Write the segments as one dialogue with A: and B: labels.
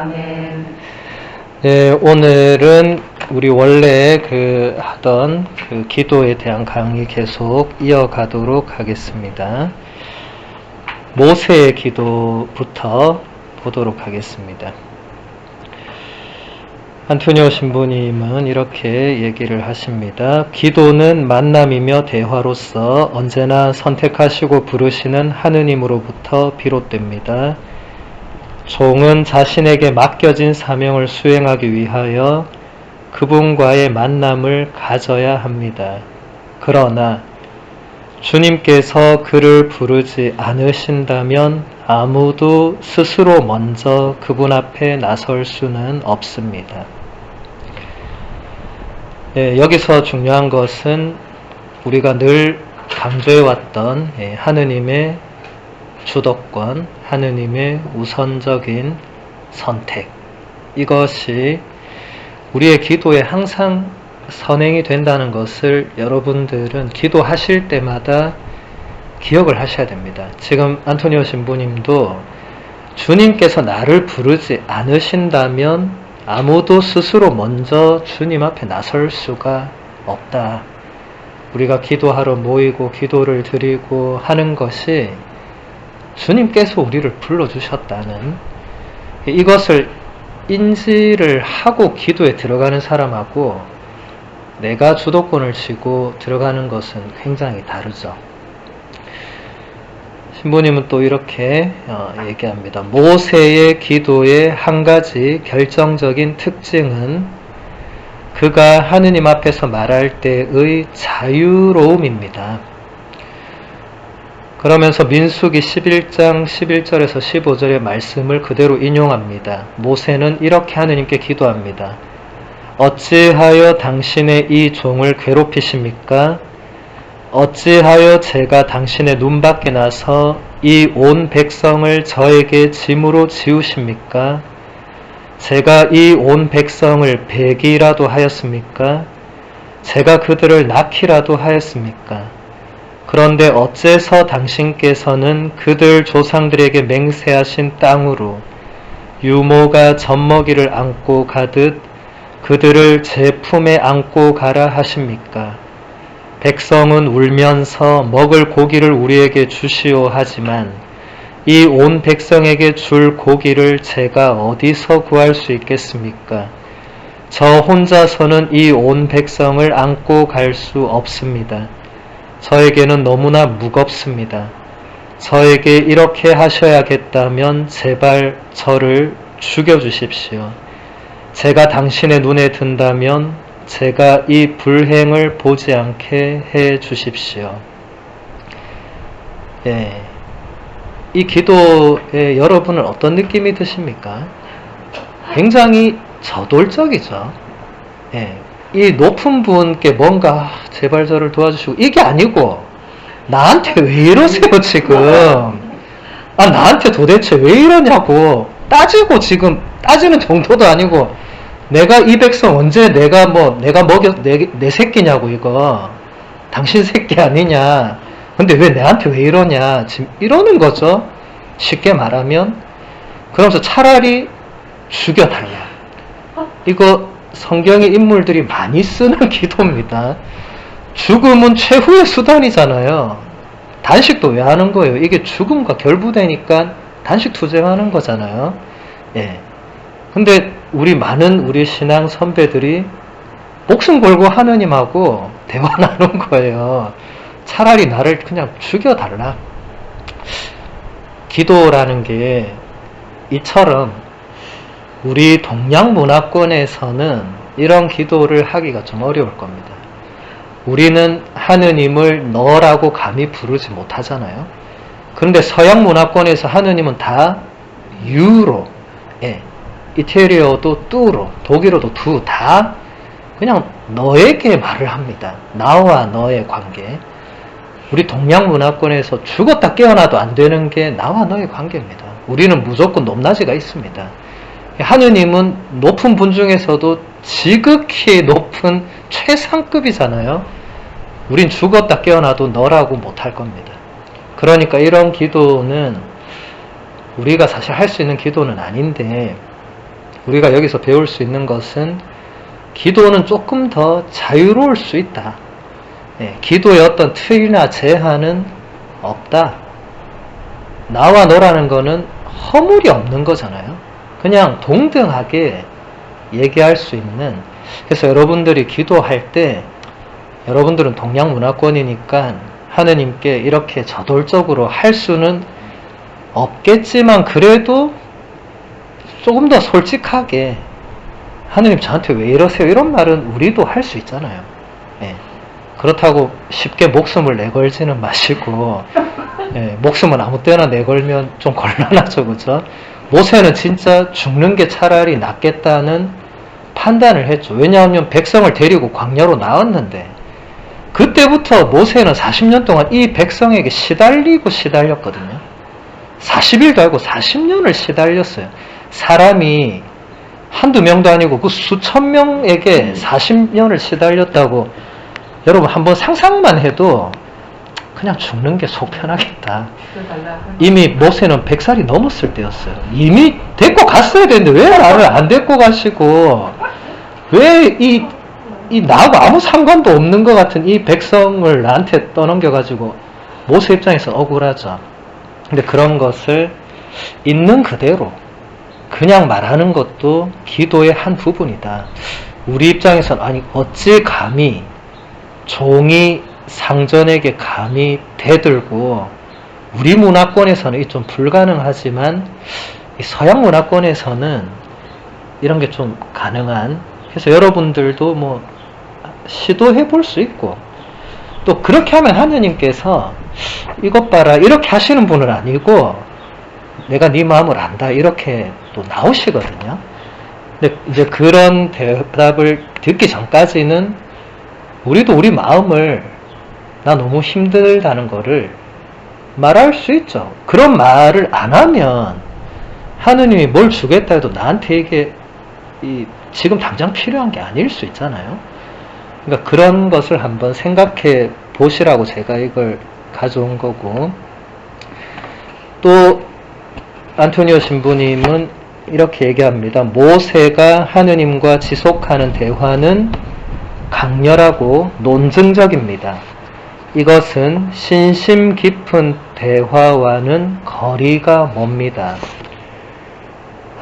A: 아멘.
B: 네, 오늘은 우리 원래 하던 기도에 대한 강의 계속 이어가도록 하겠습니다. 모세의 기도부터 보도록 하겠습니다. 안토니오 신부님은 이렇게 얘기를 하십니다. 기도는 만남이며 대화로서 언제나 선택하시고 부르시는 하느님으로부터 비롯됩니다. 종은 자신에게 맡겨진 사명을 수행하기 위하여 그분과의 만남을 가져야 합니다. 그러나 주님께서 그를 부르지 않으신다면 아무도 스스로 먼저 그분 앞에 나설 수는 없습니다. 여기서 중요한 것은 우리가 늘 강조해왔던 하느님의 주도권, 하느님의 우선적인 선택, 이것이 우리의 기도에 항상 선행이 된다는 것을 여러분들은 기도하실 때마다 기억을 하셔야 됩니다. 지금 안토니오 신부님도 주님께서 나를 부르지 않으신다면 아무도 스스로 먼저 주님 앞에 나설 수가 없다. 우리가 기도하러 모이고 기도를 드리고 하는 것이 주님께서 우리를 불러주셨다는, 이것을 인지를 하고 기도에 들어가는 사람하고 내가 주도권을 쥐고 들어가는 것은 굉장히 다르죠. 신부님은 또 이렇게 얘기합니다. 모세의 기도의 한 가지 결정적인 특징은 그가 하느님 앞에서 말할 때의 자유로움입니다. 그러면서 민수기 11장 11절에서 15절의 말씀을 그대로 인용합니다. 모세는 이렇게 하느님께 기도합니다. 어찌하여 당신의 이 종을 괴롭히십니까? 어찌하여 제가 당신의 눈 밖에 나서 이 온 백성을 저에게 짐으로 지우십니까? 제가 이 온 백성을 배기라도 하였습니까? 제가 그들을 낳기라도 하였습니까? 그런데 어째서 당신께서는 그들 조상들에게 맹세하신 땅으로 유모가 젖먹이를 안고 가듯 그들을 제 품에 안고 가라 하십니까? 백성은 울면서 먹을 고기를 우리에게 주시오 하지만 이 온 백성에게 줄 고기를 제가 어디서 구할 수 있겠습니까? 저 혼자서는 이 온 백성을 안고 갈 수 없습니다. 저에게는 너무나 무겁습니다. 저에게 이렇게 하셔야겠다면 제발 저를 죽여주십시오. 제가 당신의 눈에 든다면 제가 이 불행을 보지 않게 해 주십시오. 이 기도에 여러분은 어떤 느낌이 드십니까? 굉장히 저돌적이죠. 이 높은 분께 뭔가 제발 저를 도와주시고, 이게 아니고 나한테 왜 이러세요 지금? 나한테 도대체 왜 이러냐고 따지고, 지금 따지는 정도도 아니고, 내가 이 백성 언제 내가 먹여 내 새끼냐고, 이거 당신 새끼 아니냐, 근데 왜 내한테 왜 이러냐, 지금 이러는 거죠. 쉽게 말하면. 그러면서 차라리 죽여달라, 이거 성경의 인물들이 많이 쓰는 기도입니다. 죽음은 최후의 수단이잖아요. 단식도 왜 하는 거예요? 이게 죽음과 결부되니까 단식 투쟁하는 거잖아요. 근데 우리 신앙 선배들이 목숨 걸고 하느님하고 대화 나눈 거예요. 차라리 나를 그냥 죽여달라. 기도라는 게 이처럼 우리 동양 문화권에서는 이런 기도를 하기가 좀 어려울 겁니다. 우리는 하느님을 너라고 감히 부르지 못하잖아요. 그런데 서양 문화권에서 하느님은 다 유로, 이태리어도 뚜로, 독일어도 두, 다 그냥 너에게 말을 합니다. 나와 너의 관계. 우리 동양 문화권에서 죽었다 깨어나도 안 되는 게 나와 너의 관계입니다. 우리는 무조건 높낮이가 있습니다. 하느님은 높은 분 중에서도 지극히 높은 최상급이잖아요. 우린 죽었다 깨어나도 너라고 못할 겁니다. 그러니까 이런 기도는 우리가 사실 할 수 있는 기도는 아닌데, 우리가 여기서 배울 수 있는 것은 기도는 조금 더 자유로울 수 있다. 기도의 어떤 틀이나 제한은 없다. 나와 너라는 거는 허물이 없는 거잖아요. 그냥 동등하게 얘기할 수 있는. 그래서 여러분들이 기도할 때, 여러분들은 동양문화권이니까 하느님께 이렇게 저돌적으로 할 수는 없겠지만, 그래도 조금 더 솔직하게 하느님 저한테 왜 이러세요? 이런 말은 우리도 할 수 있잖아요. 그렇다고 쉽게 목숨을 내걸지는 마시고, 목숨은 아무 때나 내걸면 좀 곤란하죠, 그죠? 모세는 진짜 죽는 게 차라리 낫겠다는 판단을 했죠. 왜냐하면 백성을 데리고 광야로 나왔는데, 그때부터 모세는 40년 동안 이 백성에게 시달렸거든요. 40일도 아니고 40년을 시달렸어요. 사람이 한두 명도 아니고 그 수천 명에게 40년을 시달렸다고 여러분 한번 상상만 해도 그냥 죽는 게 속 편하겠다. 이미 모세는 100살이 넘었을 때였어요. 이미 데리고 갔어야 되는데 왜 나를 안 데리고 가시고, 왜 이 나하고 아무 상관도 없는 것 같은 이 백성을 나한테 떠넘겨가지고, 모세 입장에서 억울하죠. 근데 그런 것을 있는 그대로 그냥 말하는 것도 기도의 한 부분이다. 우리 입장에서는 아니 어찌 감히 종이 상전에게 감히 대들고, 우리 문화권에서는 좀 불가능하지만 이 서양 문화권에서는 이런 게 좀 가능한. 그래서 여러분들도 뭐 시도해 볼 수 있고, 또 그렇게 하면 하느님께서 이것 봐라 이렇게 하시는 분은 아니고 내가 네 마음을 안다 이렇게 또 나오시거든요. 근데 이제 그런 대답을 듣기 전까지는 우리도 우리 마음을 나 너무 힘들다는 거를 말할 수 있죠. 그런 말을 안 하면 하느님이 뭘 주겠다 해도 나한테 이게 지금 당장 필요한 게 아닐 수 있잖아요. 그러니까 그런 것을 한번 생각해 보시라고 제가 이걸 가져온 거고, 또 안토니오 신부님은 이렇게 얘기합니다. 모세가 하느님과 지속하는 대화는 강렬하고 논증적입니다. 이것은 신심 깊은 대화와는 거리가 멉니다.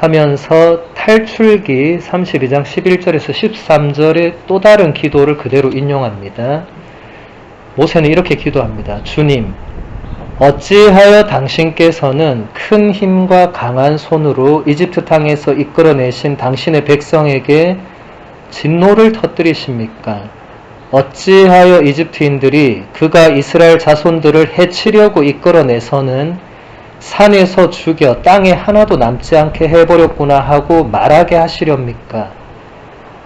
B: 하면서 탈출기 32장 11절에서 13절의 또 다른 기도를 그대로 인용합니다. 모세는 이렇게 기도합니다. 주님, 어찌하여 당신께서는 큰 힘과 강한 손으로 이집트 땅에서 이끌어내신 당신의 백성에게 진노를 터뜨리십니까? 어찌하여 이집트인들이 그가 이스라엘 자손들을 해치려고 이끌어내서는 산에서 죽여 땅에 하나도 남지 않게 해버렸구나 하고 말하게 하시렵니까?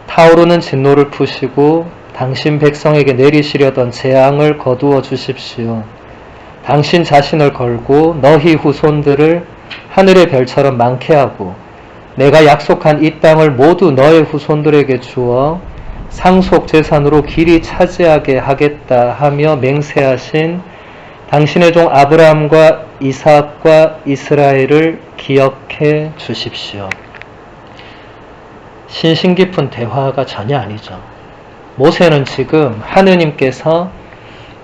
B: 타오르는 진노를 푸시고 당신 백성에게 내리시려던 재앙을 거두어 주십시오. 당신 자신을 걸고 너희 후손들을 하늘의 별처럼 많게 하고 내가 약속한 이 땅을 모두 너의 후손들에게 주어 상속 재산으로 길이 차지하게 하겠다 하며 맹세하신 당신의 종 아브라함과 이삭과 이스라엘을 기억해 주십시오. 신심 깊은 대화가 전혀 아니죠. 모세는 지금 하느님께서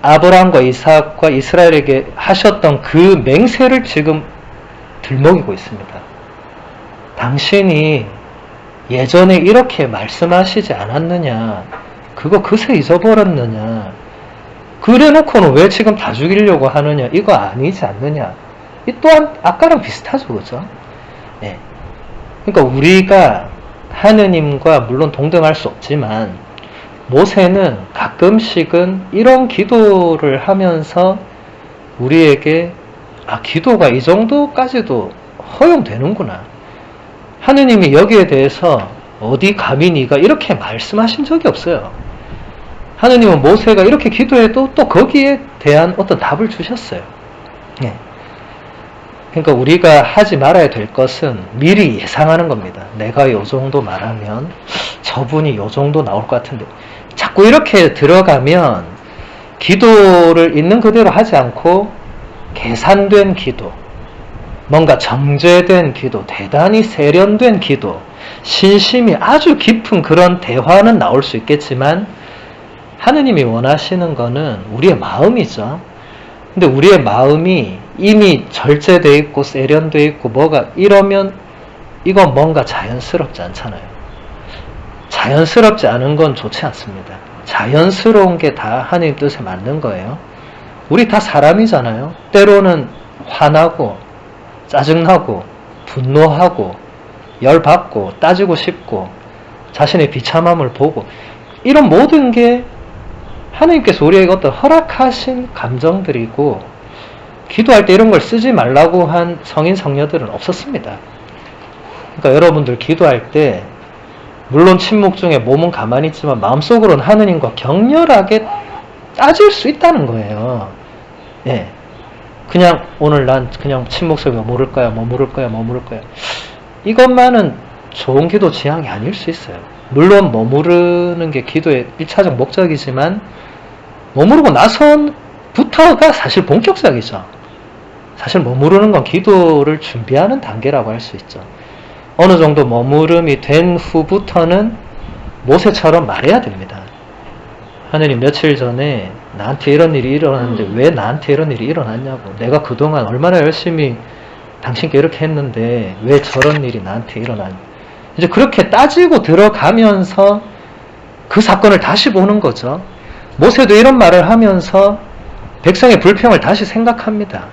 B: 아브라함과 이삭과 이스라엘에게 하셨던 그 맹세를 지금 들먹이고 있습니다. 당신이 예전에 이렇게 말씀하시지 않았느냐? 그거 그새 잊어버렸느냐? 그래 놓고는 왜 지금 다 죽이려고 하느냐? 이거 아니지 않느냐? 이 또한 아까랑 비슷하죠, 그죠? 네. 그러니까 우리가 하느님과 물론 동등할 수 없지만 모세는 가끔씩은 이런 기도를 하면서 우리에게 기도가 이 정도까지도 허용되는구나. 하느님이 여기에 대해서 어디 감히 네가 이렇게 말씀하신 적이 없어요. 하느님은 모세가 이렇게 기도해도 또 거기에 대한 어떤 답을 주셨어요. 네. 그러니까 우리가 하지 말아야 될 것은 미리 예상하는 겁니다. 내가 요 정도 말하면 저분이 요 정도 나올 것 같은데, 자꾸 이렇게 들어가면 기도를 있는 그대로 하지 않고 계산된 기도, 뭔가 정제된 기도, 대단히 세련된 기도, 신심이 아주 깊은 그런 대화는 나올 수 있겠지만 하느님이 원하시는 거는 우리의 마음이죠. 근데 우리의 마음이 이미 절제되어 있고 세련되어 있고 뭐가 이러면 이건 뭔가 자연스럽지 않잖아요. 자연스럽지 않은 건 좋지 않습니다. 자연스러운 게 다 하느님 뜻에 맞는 거예요. 우리 다 사람이잖아요. 때로는 화나고 짜증나고 분노하고 열받고 따지고 싶고 자신의 비참함을 보고 이런 모든 게 하느님께서 우리에게 어떤 허락하신 감정들이고 기도할 때 이런 걸 쓰지 말라고 한 성인 성녀들은 없었습니다. 그러니까 여러분들 기도할 때 물론 침묵 중에 몸은 가만히 있지만 마음속으로는 하느님과 격렬하게 따질 수 있다는 거예요. 예. 그냥 오늘 난 그냥 침묵 속에 물을 거야, 뭐 물을 거야, 뭐 물을 거야. 이것만은 좋은 기도 지향이 아닐 수 있어요. 물론 머무르는 게 기도의 1차적 목적이지만 머무르고 나선부터가 사실 본격적이죠. 사실 머무르는 건 기도를 준비하는 단계라고 할 수 있죠. 어느 정도 머무름이 된 후부터는 모세처럼 말해야 됩니다. 하느님 며칠 전에 나한테 이런 일이 일어났는데 왜 나한테 이런 일이 일어났냐고. 내가 그동안 얼마나 열심히 당신께 이렇게 했는데 왜 저런 일이 나한테 일어났냐. 이제 그렇게 따지고 들어가면서 그 사건을 다시 보는 거죠. 모세도 이런 말을 하면서 백성의 불평을 다시 생각합니다.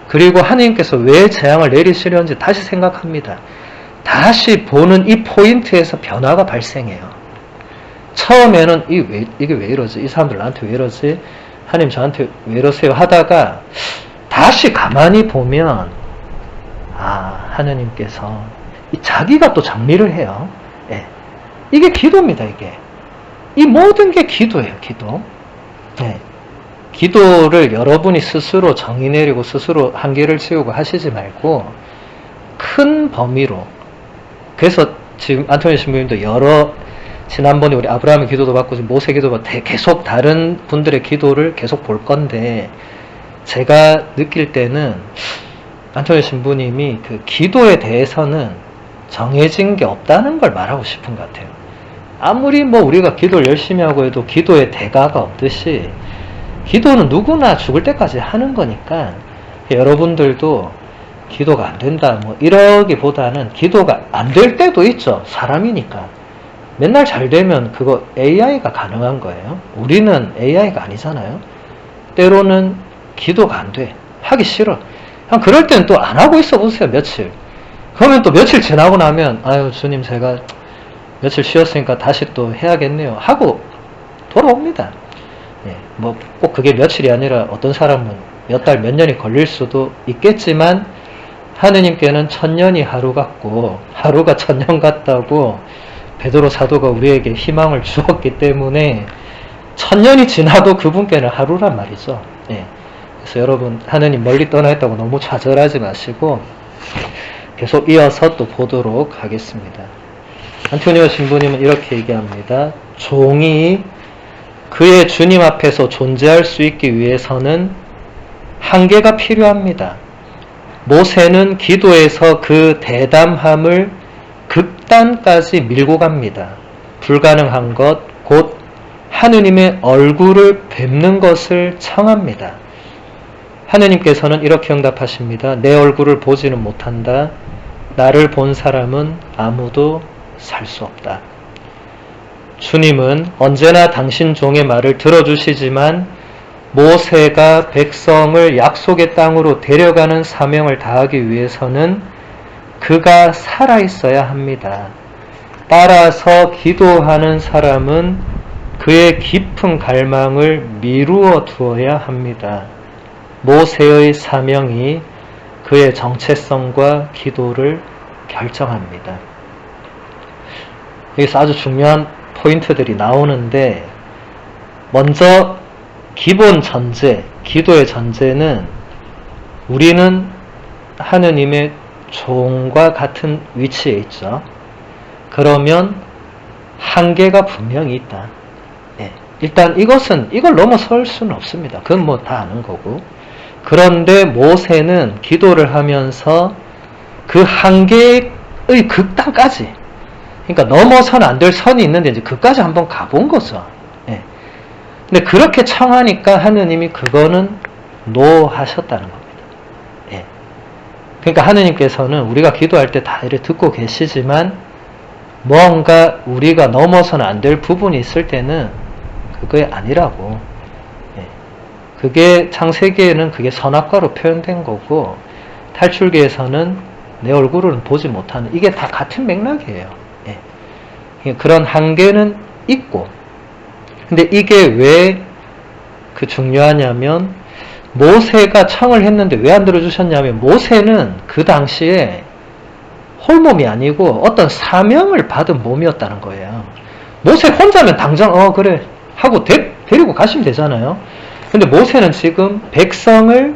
B: 그리고 하느님께서 왜 재앙을 내리시려는지 다시 생각합니다. 다시 보는 이 포인트에서 변화가 발생해요. 처음에는 이게 왜 이러지? 이 사람들 나한테 왜 이러지? 하나님 저한테 왜 이러세요? 하다가 다시 가만히 보면 하느님께서 자기가 또 정리를 해요. 예. 이게 기도입니다. 이게 이 모든 게 기도예요. 기도. 예. 기도를 여러분이 스스로 정의 내리고 스스로 한계를 채우고 하시지 말고 큰 범위로. 그래서 지금 안토니 신부님도 지난번에 우리 아브라함의 기도도 받고 지금 모세 기도도 계속 다른 분들의 기도를 계속 볼 건데 제가 느낄 때는 안토니 신부님이 그 기도에 대해서는 정해진 게 없다는 걸 말하고 싶은 것 같아요. 아무리 우리가 기도를 열심히 하고 해도 기도에 대가가 없듯이 기도는 누구나 죽을 때까지 하는 거니까 여러분들도 기도가 안 된다 이러기보다는 기도가 안 될 때도 있죠. 사람이니까. 맨날 잘 되면 그거 AI가 가능한 거예요. 우리는 AI가 아니잖아요. 때로는 기도가 안 돼. 하기 싫어. 그냥 그럴 때는 또 안 하고 있어 보세요. 며칠. 그러면 또 며칠 지나고 나면 아유 주님 제가 며칠 쉬었으니까 다시 또 해야겠네요 하고 돌아옵니다. 예, 꼭 그게 며칠이 아니라 어떤 사람은 몇 달, 몇 년이 걸릴 수도 있겠지만 하느님께는 1000년이 하루 같고 하루가 1000년 같다고 베드로 사도가 우리에게 희망을 주었기 때문에 1000년이 지나도 그분께는 하루란 말이죠. 예. 그래서 여러분 하느님 멀리 떠나 있다고 너무 좌절하지 마시고 계속 이어서 또 보도록 하겠습니다. 안토니오 신부님은 이렇게 얘기합니다. 종이 그의 주님 앞에서 존재할 수 있기 위해서는 한계가 필요합니다. 모세는 기도에서 그 대담함을 극단까지 밀고 갑니다. 불가능한 것, 곧 하느님의 얼굴을 뵙는 것을 청합니다. 하느님께서는 이렇게 응답하십니다. 내 얼굴을 보지는 못한다. 나를 본 사람은 아무도 살 수 없다. 주님은 언제나 당신 종의 말을 들어주시지만 모세가 백성을 약속의 땅으로 데려가는 사명을 다하기 위해서는 그가 살아있어야 합니다. 따라서 기도하는 사람은 그의 깊은 갈망을 미루어 두어야 합니다. 모세의 사명이 그의 정체성과 기도를 결정합니다. 여기서 아주 중요한 포인트들이 나오는데 먼저 기본 전제, 기도의 전제는 우리는 하느님의 종과 같은 위치에 있죠. 그러면 한계가 분명히 있다. 네. 일단 이걸 넘어설 수는 없습니다. 그건 다 아는 거고. 그런데 모세는 기도를 하면서 그 한계의 극단까지, 그러니까 넘어서는 안 될 선이 있는데 이제 그까지 한번 가본 거죠. 예. 근데 그렇게 청하니까 하느님이 그거는 노 하셨다는 겁니다. 예. 그러니까 하느님께서는 우리가 기도할 때 다 이렇게 듣고 계시지만 뭔가 우리가 넘어서는 안 될 부분이 있을 때는 그게 아니라고. 예. 그게 창세기에는 그게 선악과로 표현된 거고 탈출기에서는 내 얼굴을 보지 못하는, 이게 다 같은 맥락이에요. 예. 그런 한계는 있고, 근데 이게 왜 그 중요하냐면 모세가 청을 했는데 왜 안 들어주셨냐면 모세는 그 당시에 홀몸이 아니고 어떤 사명을 받은 몸이었다는 거예요. 모세 혼자면 당장 그래 하고 데리고 가시면 되잖아요. 근데 모세는 지금 백성을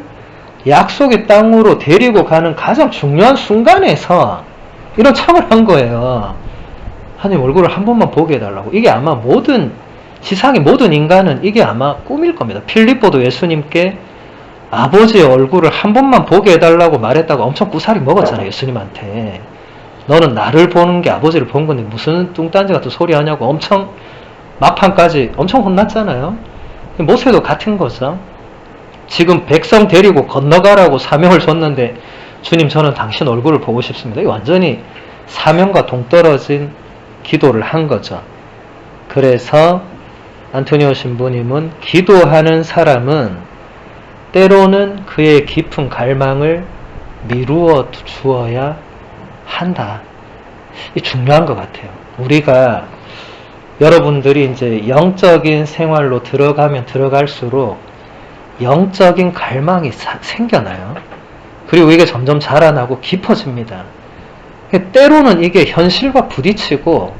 B: 약속의 땅으로 데리고 가는 가장 중요한 순간에서 이런 청을 한 거예요. 하나님 얼굴을 한 번만 보게 해달라고. 이게 아마 지상의 모든 인간은 이게 아마 꿈일 겁니다. 필립보도 예수님께 아버지의 얼굴을 한 번만 보게 해달라고 말했다고 엄청 구사리 먹었잖아요. 예수님한테. 너는 나를 보는 게 아버지를 본 건데 무슨 뚱딴지 같은 소리 하냐고 엄청 막판까지 엄청 혼났잖아요. 모세도 같은 거죠. 지금 백성 데리고 건너가라고 사명을 줬는데 주님 저는 당신 얼굴을 보고 싶습니다. 완전히 사명과 동떨어진 기도를 한 거죠. 그래서 안토니오 신부님은 기도하는 사람은 때로는 그의 깊은 갈망을 미루어 주어야 한다. 이 중요한 것 같아요. 우리가 여러분들이 이제 영적인 생활로 들어가면 들어갈수록 영적인 갈망이 생겨나요. 그리고 이게 점점 자라나고 깊어집니다. 때로는 이게 현실과 부딪히고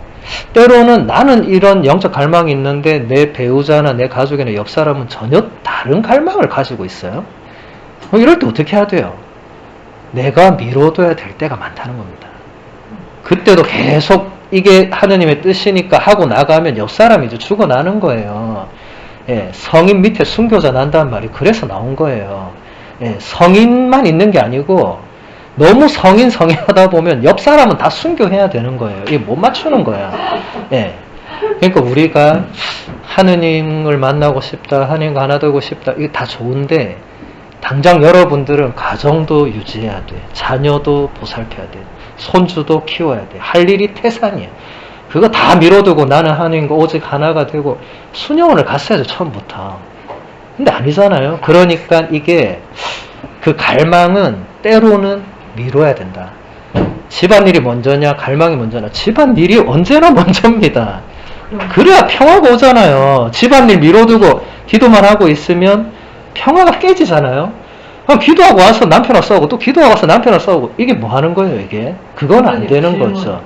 B: 때로는 나는 이런 영적 갈망이 있는데 내 배우자나 내 가족이나 옆 사람은 전혀 다른 갈망을 가지고 있어요. 이럴 때 어떻게 해야 돼요? 내가 미뤄둬야 될 때가 많다는 겁니다. 그때도 계속 이게 하느님의 뜻이니까 하고 나가면 옆 사람이 이제 죽어나는 거예요. 예, 성인 밑에 순교자 난다는 말이 그래서 나온 거예요. 예, 성인만 있는 게 아니고 너무 성인 하다 보면 옆 사람은 다 순교해야 되는 거예요. 이게 못 맞추는 거야. 예. 그러니까 우리가 하느님을 만나고 싶다, 하느님과 하나 되고 싶다, 이게 다 좋은데 당장 여러분들은 가정도 유지해야 돼. 자녀도 보살펴야 돼. 손주도 키워야 돼. 할 일이 태산이야. 그거 다 미뤄두고 나는 하느님과 오직 하나가 되고 수녀원을 갔어야죠, 처음부터. 근데 아니잖아요. 그러니까 이게 그 갈망은 때로는 미뤄야 된다. 집안일이 먼저냐 갈망이 먼저냐. 집안일이 언제나 먼저입니다. 그래야 평화가 오잖아요. 집안일 미뤄두고 기도만 하고 있으면 평화가 깨지잖아요. 기도하고 와서 남편하고 싸우고 또 기도하고 와서 남편하고 싸우고 이게 뭐 하는 거예요 이게? 그건 안 되는 거죠.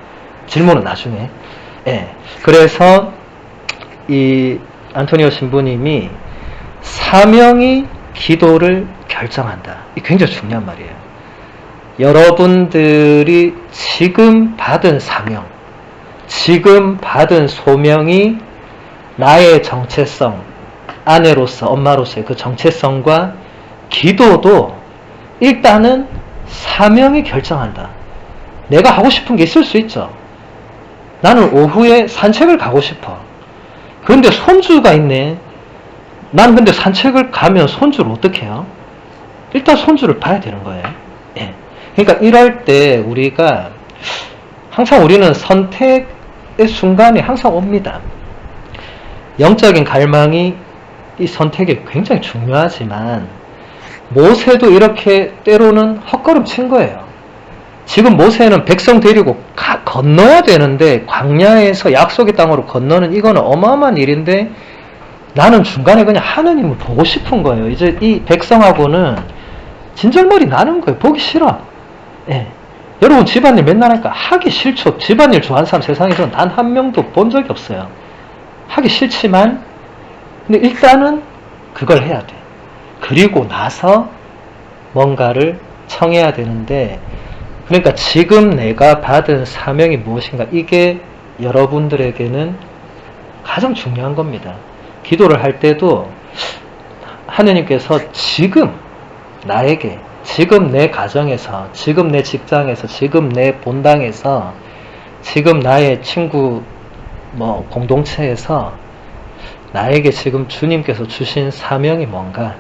B: 질문은 나중에. 예. 그래서 이 안토니오 신부님이 사명이 기도를 결정한다. 이게 굉장히 중요한 말이에요. 여러분들이 지금 받은 사명, 지금 받은 소명이 나의 정체성, 아내로서, 엄마로서의 그 정체성과 기도도 일단은 사명이 결정한다. 내가 하고 싶은 게 있을 수 있죠. 나는 오후에 산책을 가고 싶어. 그런데 손주가 있네. 난 근데 산책을 가면 손주를 어떻게 해요? 일단 손주를 봐야 되는 거예요. 예. 그러니까 이럴 때 우리가 항상 우리는 선택의 순간이 항상 옵니다. 영적인 갈망이 이 선택이 굉장히 중요하지만 모세도 이렇게 때로는 헛걸음 친 거예요. 지금 모세는 백성 데리고 건너야 되는데 광야에서 약속의 땅으로 건너는 이거는 어마어마한 일인데 나는 중간에 그냥 하느님을 보고 싶은 거예요. 이제 이 백성하고는 진절머리 나는 거예요. 보기 싫어. 예. 여러분 집안일 맨날 하니까 하기 싫죠. 집안일 좋아하는 사람 세상에서는 단 한 명도 본 적이 없어요. 하기 싫지만 근데 일단은 그걸 해야 돼. 그리고 나서 뭔가를 청해야 되는데 그러니까 지금 내가 받은 사명이 무엇인가 이게 여러분들에게는 가장 중요한 겁니다. 기도를 할 때도 하느님께서 지금 나에게 지금 내 가정에서, 지금 내 직장에서, 지금 내 본당에서, 지금 나의 친구 공동체에서 나에게 지금 주님께서 주신 사명이 뭔가,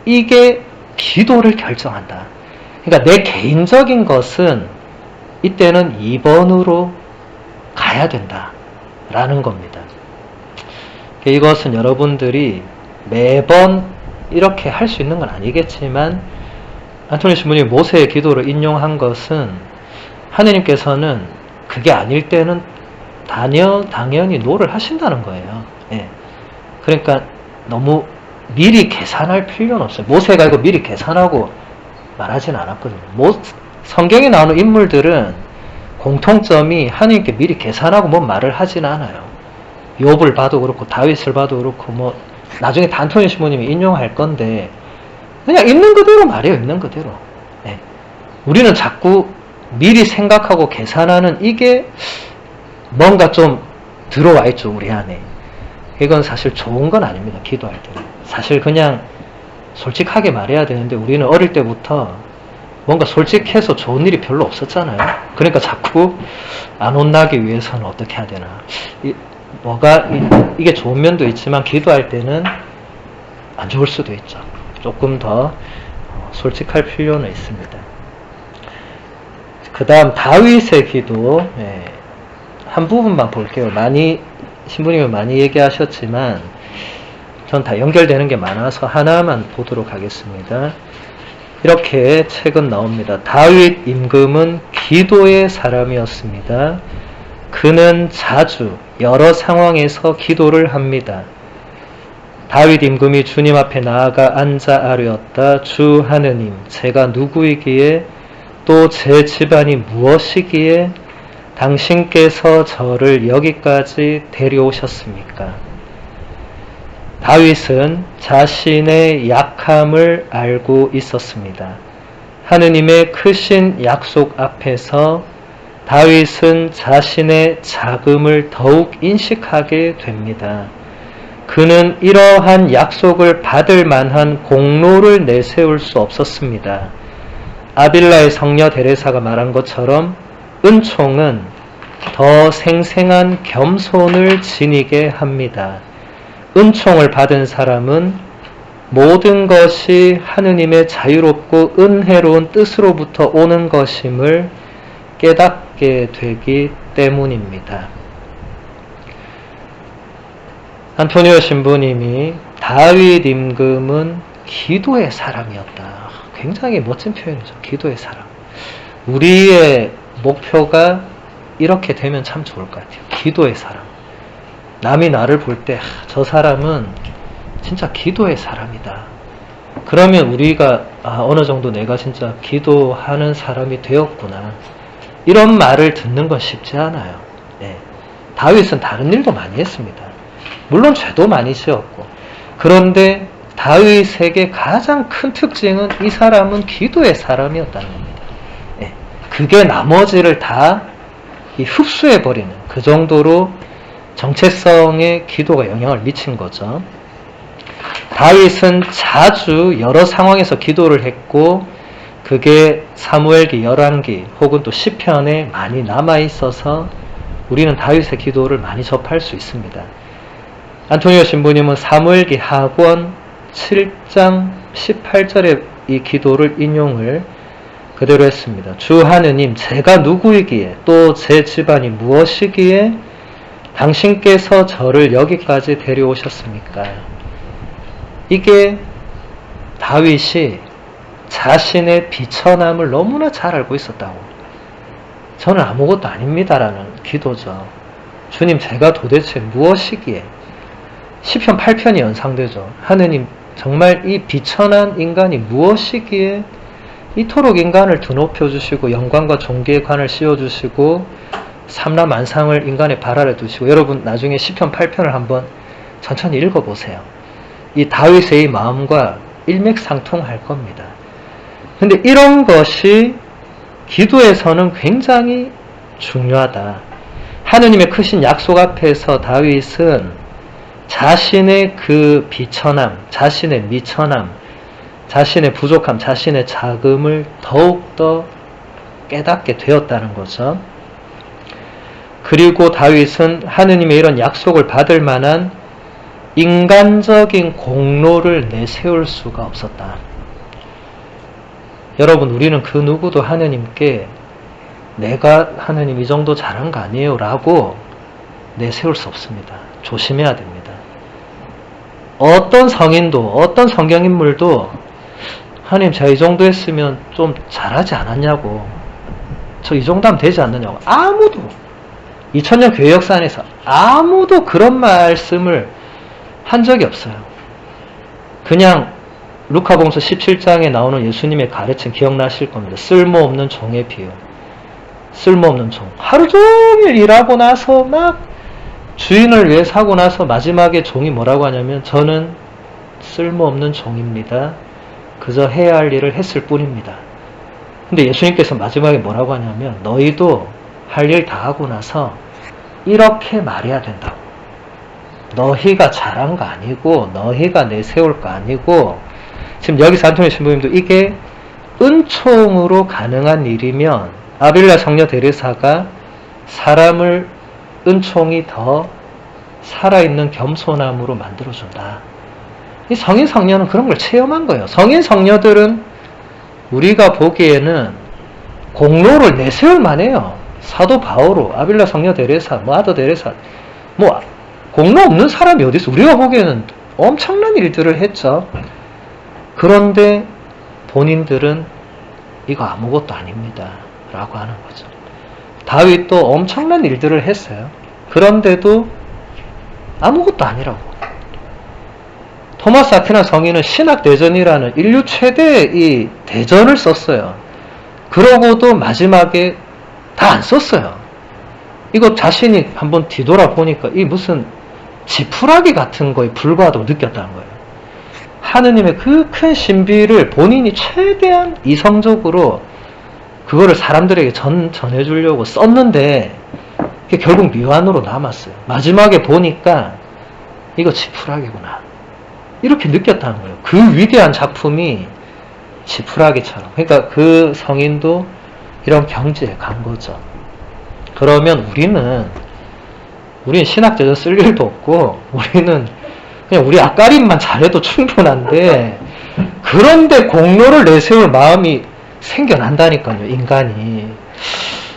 B: 이게 기도를 결정한다. 그러니까 내 개인적인 것은 이때는 2번으로 가야 된다 라는 겁니다. 이것은 여러분들이 매번 이렇게 할 수 있는 건 아니겠지만, 안토니 신부님이 모세의 기도를 인용한 것은 하느님께서는 그게 아닐 때는 당연히 노를 하신다는 거예요. 예. 그러니까 너무 미리 계산할 필요는 없어요. 모세가 이거 미리 계산하고 말하지는 않았거든요. 성경에 나오는 인물들은 공통점이 하느님께 미리 계산하고 뭔 말을 하지는 않아요. 욥을 봐도 그렇고 다윗을 봐도 그렇고 나중에 안토니 신부님이 인용할 건데 그냥 있는 그대로 말해요. 있는 그대로. 네. 우리는 자꾸 미리 생각하고 계산하는 이게 뭔가 좀 들어와 있죠. 우리 안에. 이건 사실 좋은 건 아닙니다. 기도할 때는. 사실 그냥 솔직하게 말해야 되는데 우리는 어릴 때부터 뭔가 솔직해서 좋은 일이 별로 없었잖아요. 그러니까 자꾸 안 혼나기 위해서는 어떻게 해야 되나. 이게 좋은 면도 있지만 기도할 때는 안 좋을 수도 있죠. 조금 더 솔직할 필요는 있습니다. 그 다음 다윗의 기도, 한 부분만 볼게요. 신부님은 많이 얘기하셨지만 전 다 연결되는 게 많아서 하나만 보도록 하겠습니다. 이렇게 책은 나옵니다. 다윗 임금은 기도의 사람이었습니다. 그는 자주 여러 상황에서 기도를 합니다. 다윗 임금이 주님 앞에 나아가 앉아 아뢰었다. 주 하느님, 제가 누구이기에 또 제 집안이 무엇이기에 당신께서 저를 여기까지 데려오셨습니까? 다윗은 자신의 약함을 알고 있었습니다. 하느님의 크신 약속 앞에서 다윗은 자신의 작음을 더욱 인식하게 됩니다. 그는 이러한 약속을 받을 만한 공로를 내세울 수 없었습니다. 아빌라의 성녀 데레사가 말한 것처럼 은총은 더 생생한 겸손을 지니게 합니다. 은총을 받은 사람은 모든 것이 하느님의 자유롭고 은혜로운 뜻으로부터 오는 것임을 깨닫게 되기 때문입니다. 안토니오 신부님이 다윗 임금은 기도의 사람이었다. 굉장히 멋진 표현이죠. 기도의 사람. 우리의 목표가 이렇게 되면 참 좋을 것 같아요. 기도의 사람. 남이 나를 볼 때 저 사람은 진짜 기도의 사람이다. 그러면 우리가 어느 정도 내가 진짜 기도하는 사람이 되었구나. 이런 말을 듣는 건 쉽지 않아요. 다윗은 다른 일도 많이 했습니다. 물론 죄도 많이 지었고. 그런데 다윗에게 가장 큰 특징은 이 사람은 기도의 사람이었다는 겁니다. 그게 나머지를 다 흡수해버리는 그 정도로 정체성에 기도가 영향을 미친 거죠. 다윗은 자주 여러 상황에서 기도를 했고 그게 사무엘기, 열왕기 혹은 또 시편에 많이 남아있어서 우리는 다윗의 기도를 많이 접할 수 있습니다. 안토니오 신부님은 사무엘기 하권 7장 18절의 이 기도를 인용을 그대로 했습니다. 주 하느님, 제가 누구이기에 또 제 집안이 무엇이기에 당신께서 저를 여기까지 데려오셨습니까? 이게 다윗이 자신의 비천함을 너무나 잘 알고 있었다고. 저는 아무것도 아닙니다라는 기도죠. 주님, 제가 도대체 무엇이기에? 시편 8편이 연상되죠. 하느님, 정말 이 비천한 인간이 무엇이기에 이토록 인간을 드높여 주시고 영광과 존귀의 관을 씌워주시고 삼라만상을 인간의 발 아래 두시고. 여러분 나중에 시편 8편을 한번 천천히 읽어보세요. 이 다윗의 이 마음과 일맥상통할 겁니다. 근데 이런 것이 기도에서는 굉장히 중요하다. 하느님의 크신 약속 앞에서 다윗은 자신의 그 비천함, 자신의 미천함, 자신의 부족함, 자신의 작음을 더욱더 깨닫게 되었다는 거죠. 그리고 다윗은 하느님의 이런 약속을 받을 만한 인간적인 공로를 내세울 수가 없었다. 여러분, 우리는 그 누구도 하느님께 내가 하느님 이 정도 잘한 거 아니에요 라고 내세울 수 없습니다. 조심해야 됩니다. 어떤 성인도 어떤 성경인물도 하느님 제가 이 정도 했으면 좀 잘하지 않았냐고, 저 이 정도 하면 되지 않느냐고, 아무도 2000년 교회 역사 안에서 아무도 그런 말씀을 한 적이 없어요. 그냥 루카복음서 17장에 나오는 예수님의 가르침 기억나실 겁니다. 쓸모없는 종의 비유. 쓸모없는 종. 하루 종일 일하고 나서 막 주인을 위해서 하고 나서 마지막에 종이 뭐라고 하냐면 저는 쓸모없는 종입니다. 그저 해야 할 일을 했을 뿐입니다. 근데 예수님께서 마지막에 뭐라고 하냐면 너희도 할 일 다 하고 나서 이렇게 말해야 된다고. 너희가 잘한 거 아니고 너희가 내세울 거 아니고, 지금 여기서 안토니 신부님도 이게 은총으로 가능한 일이면 아빌라 성녀 데레사가 사람을 은총이 더 살아있는 겸손함으로 만들어준다. 이 성인 성녀는 그런 걸 체험한 거예요. 성인 성녀들은 우리가 보기에는 공로를 내세울 만해요. 사도 바오로, 아빌라 성녀 데레사, 아더 데레사, 공로 없는 사람이 어디 있어? 우리가 보기에는 엄청난 일들을 했죠. 그런데 본인들은 이거 아무것도 아닙니다 라고 하는 거죠. 다윗도 엄청난 일들을 했어요. 그런데도 아무것도 아니라고. 토마스 아퀴나 성인은 신학대전이라는 인류 최대의 이 대전을 썼어요. 그러고도 마지막에 다 안 썼어요. 이거 자신이 한번 뒤돌아보니까 이 무슨 지푸라기 같은 거에 불과하다고 느꼈다는 거예요. 하느님의 그 큰 신비를 본인이 최대한 이성적으로 그거를 사람들에게 전해주려고 썼는데 그게 결국 미완으로 남았어요. 마지막에 보니까 이거 지푸라기구나 이렇게 느꼈다는 거예요. 그 위대한 작품이 지푸라기처럼. 그러니까 그 성인도 이런 경지에 간 거죠. 그러면 우리는 신학대전 쓸 일도 없고 우리는 그냥 우리 앞가림만 잘해도 충분한데, 그런데 공로를 내세울 마음이 생겨난다니까요. 인간이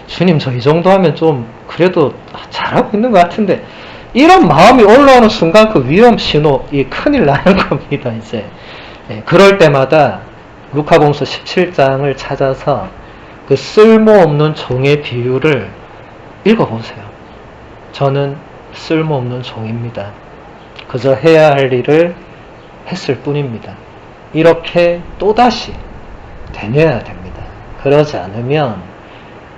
B: 주님 저 이 정도 하면 좀 그래도 잘하고 있는 것 같은데, 이런 마음이 올라오는 순간 그 위험 신호, 이 큰일 나는 겁니다. 이제 그럴 때마다 루카복음서 17장을 찾아서 그 쓸모없는 종의 비유를 읽어보세요. 저는 쓸모없는 종입니다. 그저 해야 할 일을 했을 뿐입니다. 이렇게 또다시 되뇌어야 됩니다. 그러지 않으면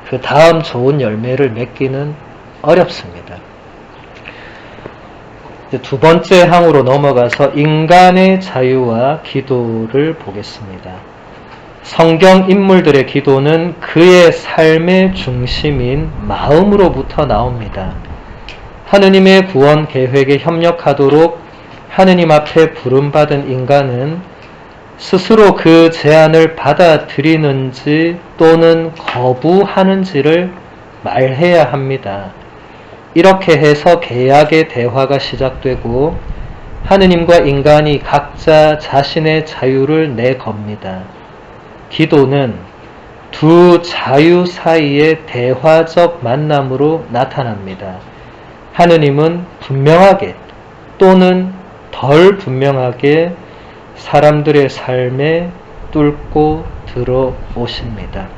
B: 그 다음 좋은 열매를 맺기는 어렵습니다. 두 번째 항으로 넘어가서 인간의 자유와 기도를 보겠습니다. 성경 인물들의 기도는 그의 삶의 중심인 마음으로부터 나옵니다. 하느님의 구원 계획에 협력하도록 하느님 앞에 부름받은 인간은 스스로 그 제안을 받아들이는지 또는 거부하는지를 말해야 합니다. 이렇게 해서 계약의 대화가 시작되고 하느님과 인간이 각자 자신의 자유를 내겁니다. 기도는 두 자유 사이의 대화적 만남으로 나타납니다. 하느님은 분명하게 또는 덜 분명하게 사람들의 삶에 뚫고 들어오십니다.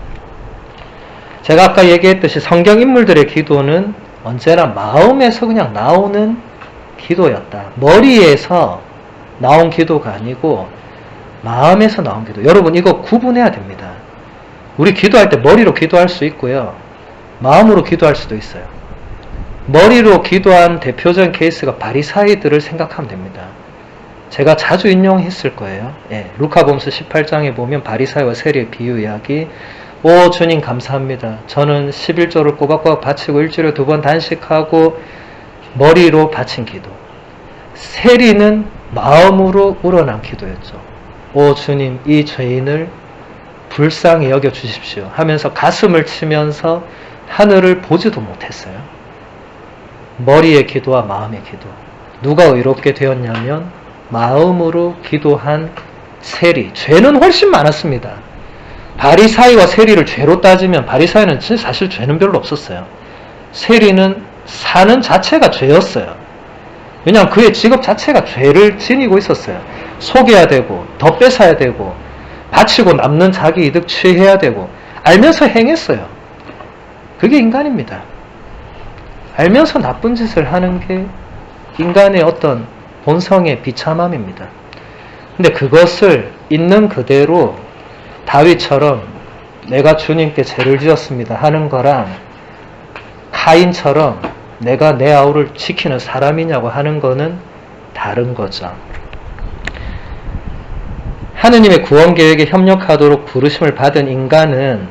B: 제가 아까 얘기했듯이 성경 인물들의 기도는 언제나 마음에서 그냥 나오는 기도였다. 머리에서 나온 기도가 아니고 마음에서 나온 기도. 여러분 이거 구분해야 됩니다. 우리 기도할 때 머리로 기도할 수 있고요, 마음으로 기도할 수도 있어요. 머리로 기도한 대표적인 케이스가 바리사이들을 생각하면 됩니다. 제가 자주 인용했을 거예요. 루카복음서 18장에 보면 바리사이와 세리의 비유 이야기. 오 주님 감사합니다. 저는 11조를 꼬박꼬박 바치고 일주일에 2번 단식하고 머리로 바친 기도. 세리는 마음으로 우러난 기도였죠. 오 주님, 이 죄인을 불쌍히 여겨 주십시오 하면서 가슴을 치면서 하늘을 보지도 못했어요. 머리의 기도와 마음의 기도. 누가 의롭게 되었냐면 마음으로 기도한 세리. 죄는 훨씬 많았습니다. 바리사이와 세리를 죄로 따지면 바리사이는 사실 죄는 별로 없었어요. 세리는 사는 자체가 죄였어요. 왜냐하면 그의 직업 자체가 죄를 지니고 있었어요. 속여야 되고 더 뺏어야 되고 바치고 남는 자기 이득 취해야 되고 알면서 행했어요. 그게 인간입니다. 알면서 나쁜 짓을 하는 게 인간의 어떤 본성의 비참함입니다. 근데 그것을 있는 그대로 다윗처럼 내가 주님께 죄를 지었습니다 하는 거랑 카인처럼 내가 내 아우를 지키는 사람이냐고 하는 거는 다른 거죠. 하느님의 구원 계획에 협력하도록 부르심을 받은 인간은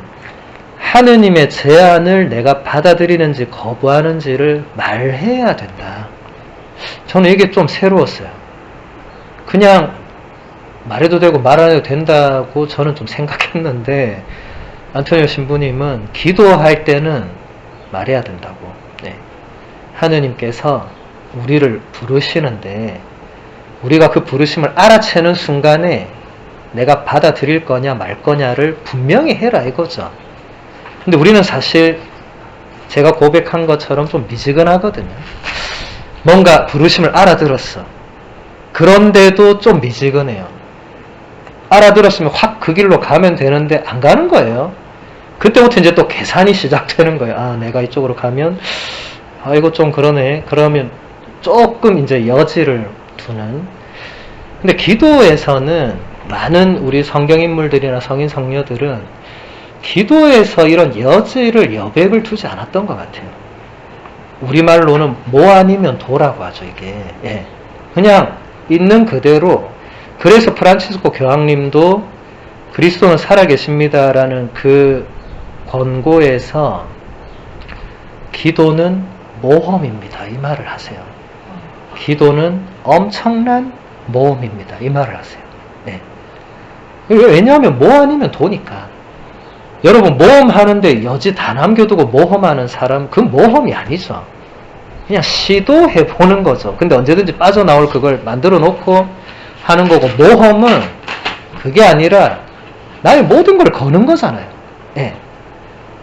B: 하느님의 제안을 내가 받아들이는지 거부하는지를 말해야 된다. 저는 이게 좀 새로웠어요. 그냥 말해도 되고 말 안 해도 된다고 저는 좀 생각했는데 안토니오 신부님은 기도할 때는 말해야 된다고. 네. 하느님께서 우리를 부르시는데 우리가 그 부르심을 알아채는 순간에 내가 받아들일 거냐 말 거냐를 분명히 해라 이거죠. 근데 우리는 사실 제가 고백한 것처럼 좀 미지근하거든요. 뭔가 부르심을 알아들었어. 그런데도 좀 미지근해요. 알아들었으면 확 그 길로 가면 되는데 안 가는 거예요. 그때부터 이제 또 계산이 시작되는 거예요. 아, 내가 이쪽으로 가면 이거 좀 그러네. 그러면 조금 이제 여지를 두는. 근데 기도에서는 많은 우리 성경인물들이나 성인 성녀들은 기도에서 이런 여지를 여백을 두지 않았던 것 같아요. 우리말로는 뭐 아니면 도라고 하죠, 이게. 예. 그냥 있는 그대로. 그래서 프란치스코 교황님도 그리스도는 살아계십니다라는 그 권고에서 기도는 모험입니다. 이 말을 하세요. 기도는 엄청난 모험입니다. 이 말을 하세요. 네. 왜냐하면 뭐 아니면 도니까. 여러분 모험하는데 여지 다 남겨두고 모험하는 사람 그건 모험이 아니죠. 그냥 시도해보는 거죠. 근데 언제든지 빠져나올 그걸 만들어 놓고 하는 거고 모험은 그게 아니라 나의 모든 걸 거는 거잖아요. 네.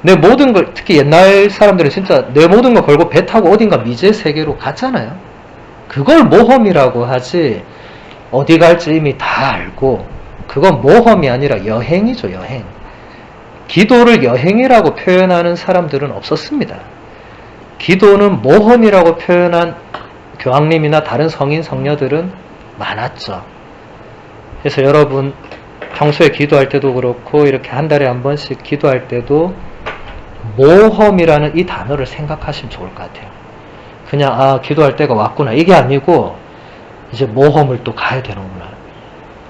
B: 내 모든 걸 특히 옛날 사람들은 진짜 내 모든 걸 걸고 배 타고 어딘가 미지의 세계로 갔잖아요. 그걸 모험이라고 하지 어디 갈지 이미 다 알고 그건 모험이 아니라 여행이죠. 여행. 기도를 여행이라고 표현하는 사람들은 없었습니다. 기도는 모험이라고 표현한 교황님이나 다른 성인 성녀들은 많았죠. 그래서 여러분 평소에 기도할 때도 그렇고 이렇게 한 달에 한 번씩 기도할 때도 모험이라는 이 단어를 생각하시면 좋을 것 같아요. 그냥 기도할 때가 왔구나 이게 아니고 이제 모험을 또 가야 되는구나.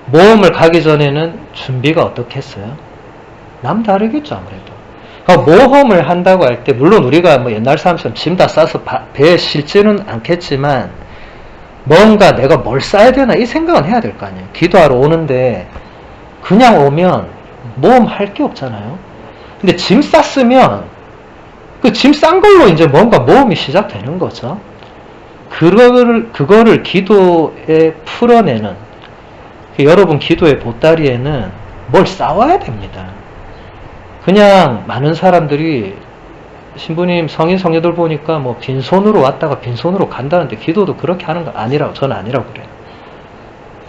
B: 모험을 가기 전에는 준비가 어떻겠어요? 남다르겠죠 아무래도. 모험을 한다고 할 때 물론 우리가 뭐 옛날 사람처럼 짐 다 싸서 배에 실지는 않겠지만 뭔가 내가 뭘 싸야 되나 이 생각은 해야 될 거 아니에요. 기도하러 오는데 그냥 오면 모험할 게 없잖아요. 근데 짐 쌌으면 그 짐 싼 걸로 이제 뭔가 모험이 시작되는 거죠. 그거를 기도에 풀어내는 여러분 기도의 보따리에는 뭘 싸와야 됩니다. 그냥 많은 사람들이 신부님 성인 성녀들 보니까 뭐 빈손으로 왔다가 빈손으로 간다는데 기도도 그렇게 하는 거 아니라고 저는 아니라고 그래요.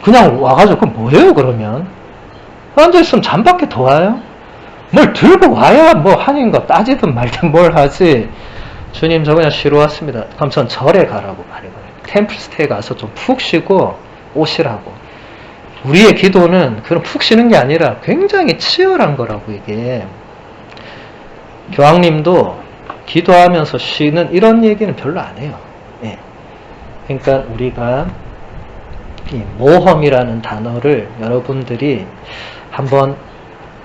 B: 그냥 와가지고 그럼 뭐예요 그러면? 앉아있으면 잠밖에 더 와요? 뭘 들고 와야 뭐 하는가 따지든 말든 뭘 하지. 주님 저 그냥 쉬러 왔습니다. 그럼 전 절에 가라고 말해요. 템플스테이 가서 좀 푹 쉬고 오시라고. 우리의 기도는 그런 푹 쉬는 게 아니라 굉장히 치열한 거라고 이게. 교황님도 기도하면서 쉬는 이런 얘기는 별로 안 해요. 예. 그러니까 우리가 이 모험이라는 단어를 여러분들이 한번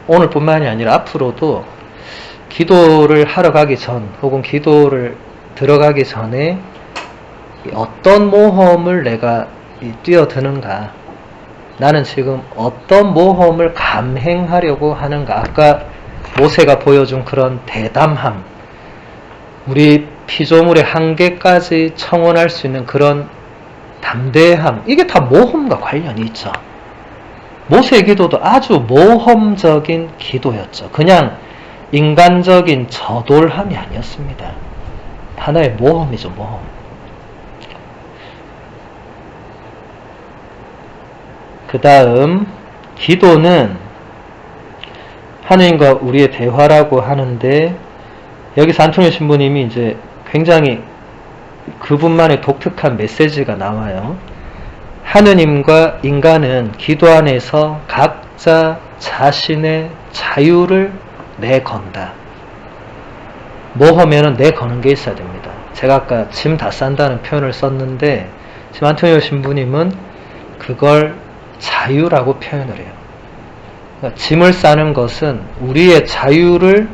B: 오늘뿐만이 아니라 앞으로도 기도를 하러 가기 전 혹은 기도를 들어가기 전에 어떤 모험을 내가 뛰어드는가 나는 지금 어떤 모험을 감행하려고 하는가. 아까 모세가 보여준 그런 대담함, 우리 피조물의 한계까지 청원할 수 있는 그런 담대함, 이게 다 모험과 관련이 있죠. 모세의 기도도 아주 모험적인 기도였죠. 그냥 인간적인 저돌함이 아니었습니다. 하나의 모험이죠, 모험. 그 다음, 기도는 하느님과 우리의 대화라고 하는데, 여기서 안토니오 신부님이 이제 굉장히 그분만의 독특한 메시지가 나와요. 하느님과 인간은 기도 안에서 각자 자신의 자유를 내건다. 모험에는 내거는 게 있어야 됩니다. 제가 아까 짐 다 싼다는 표현을 썼는데, 지금 안토니오 신부님은 그걸 자유라고 표현을 해요. 그러니까 짐을 싸는 것은 우리의 자유를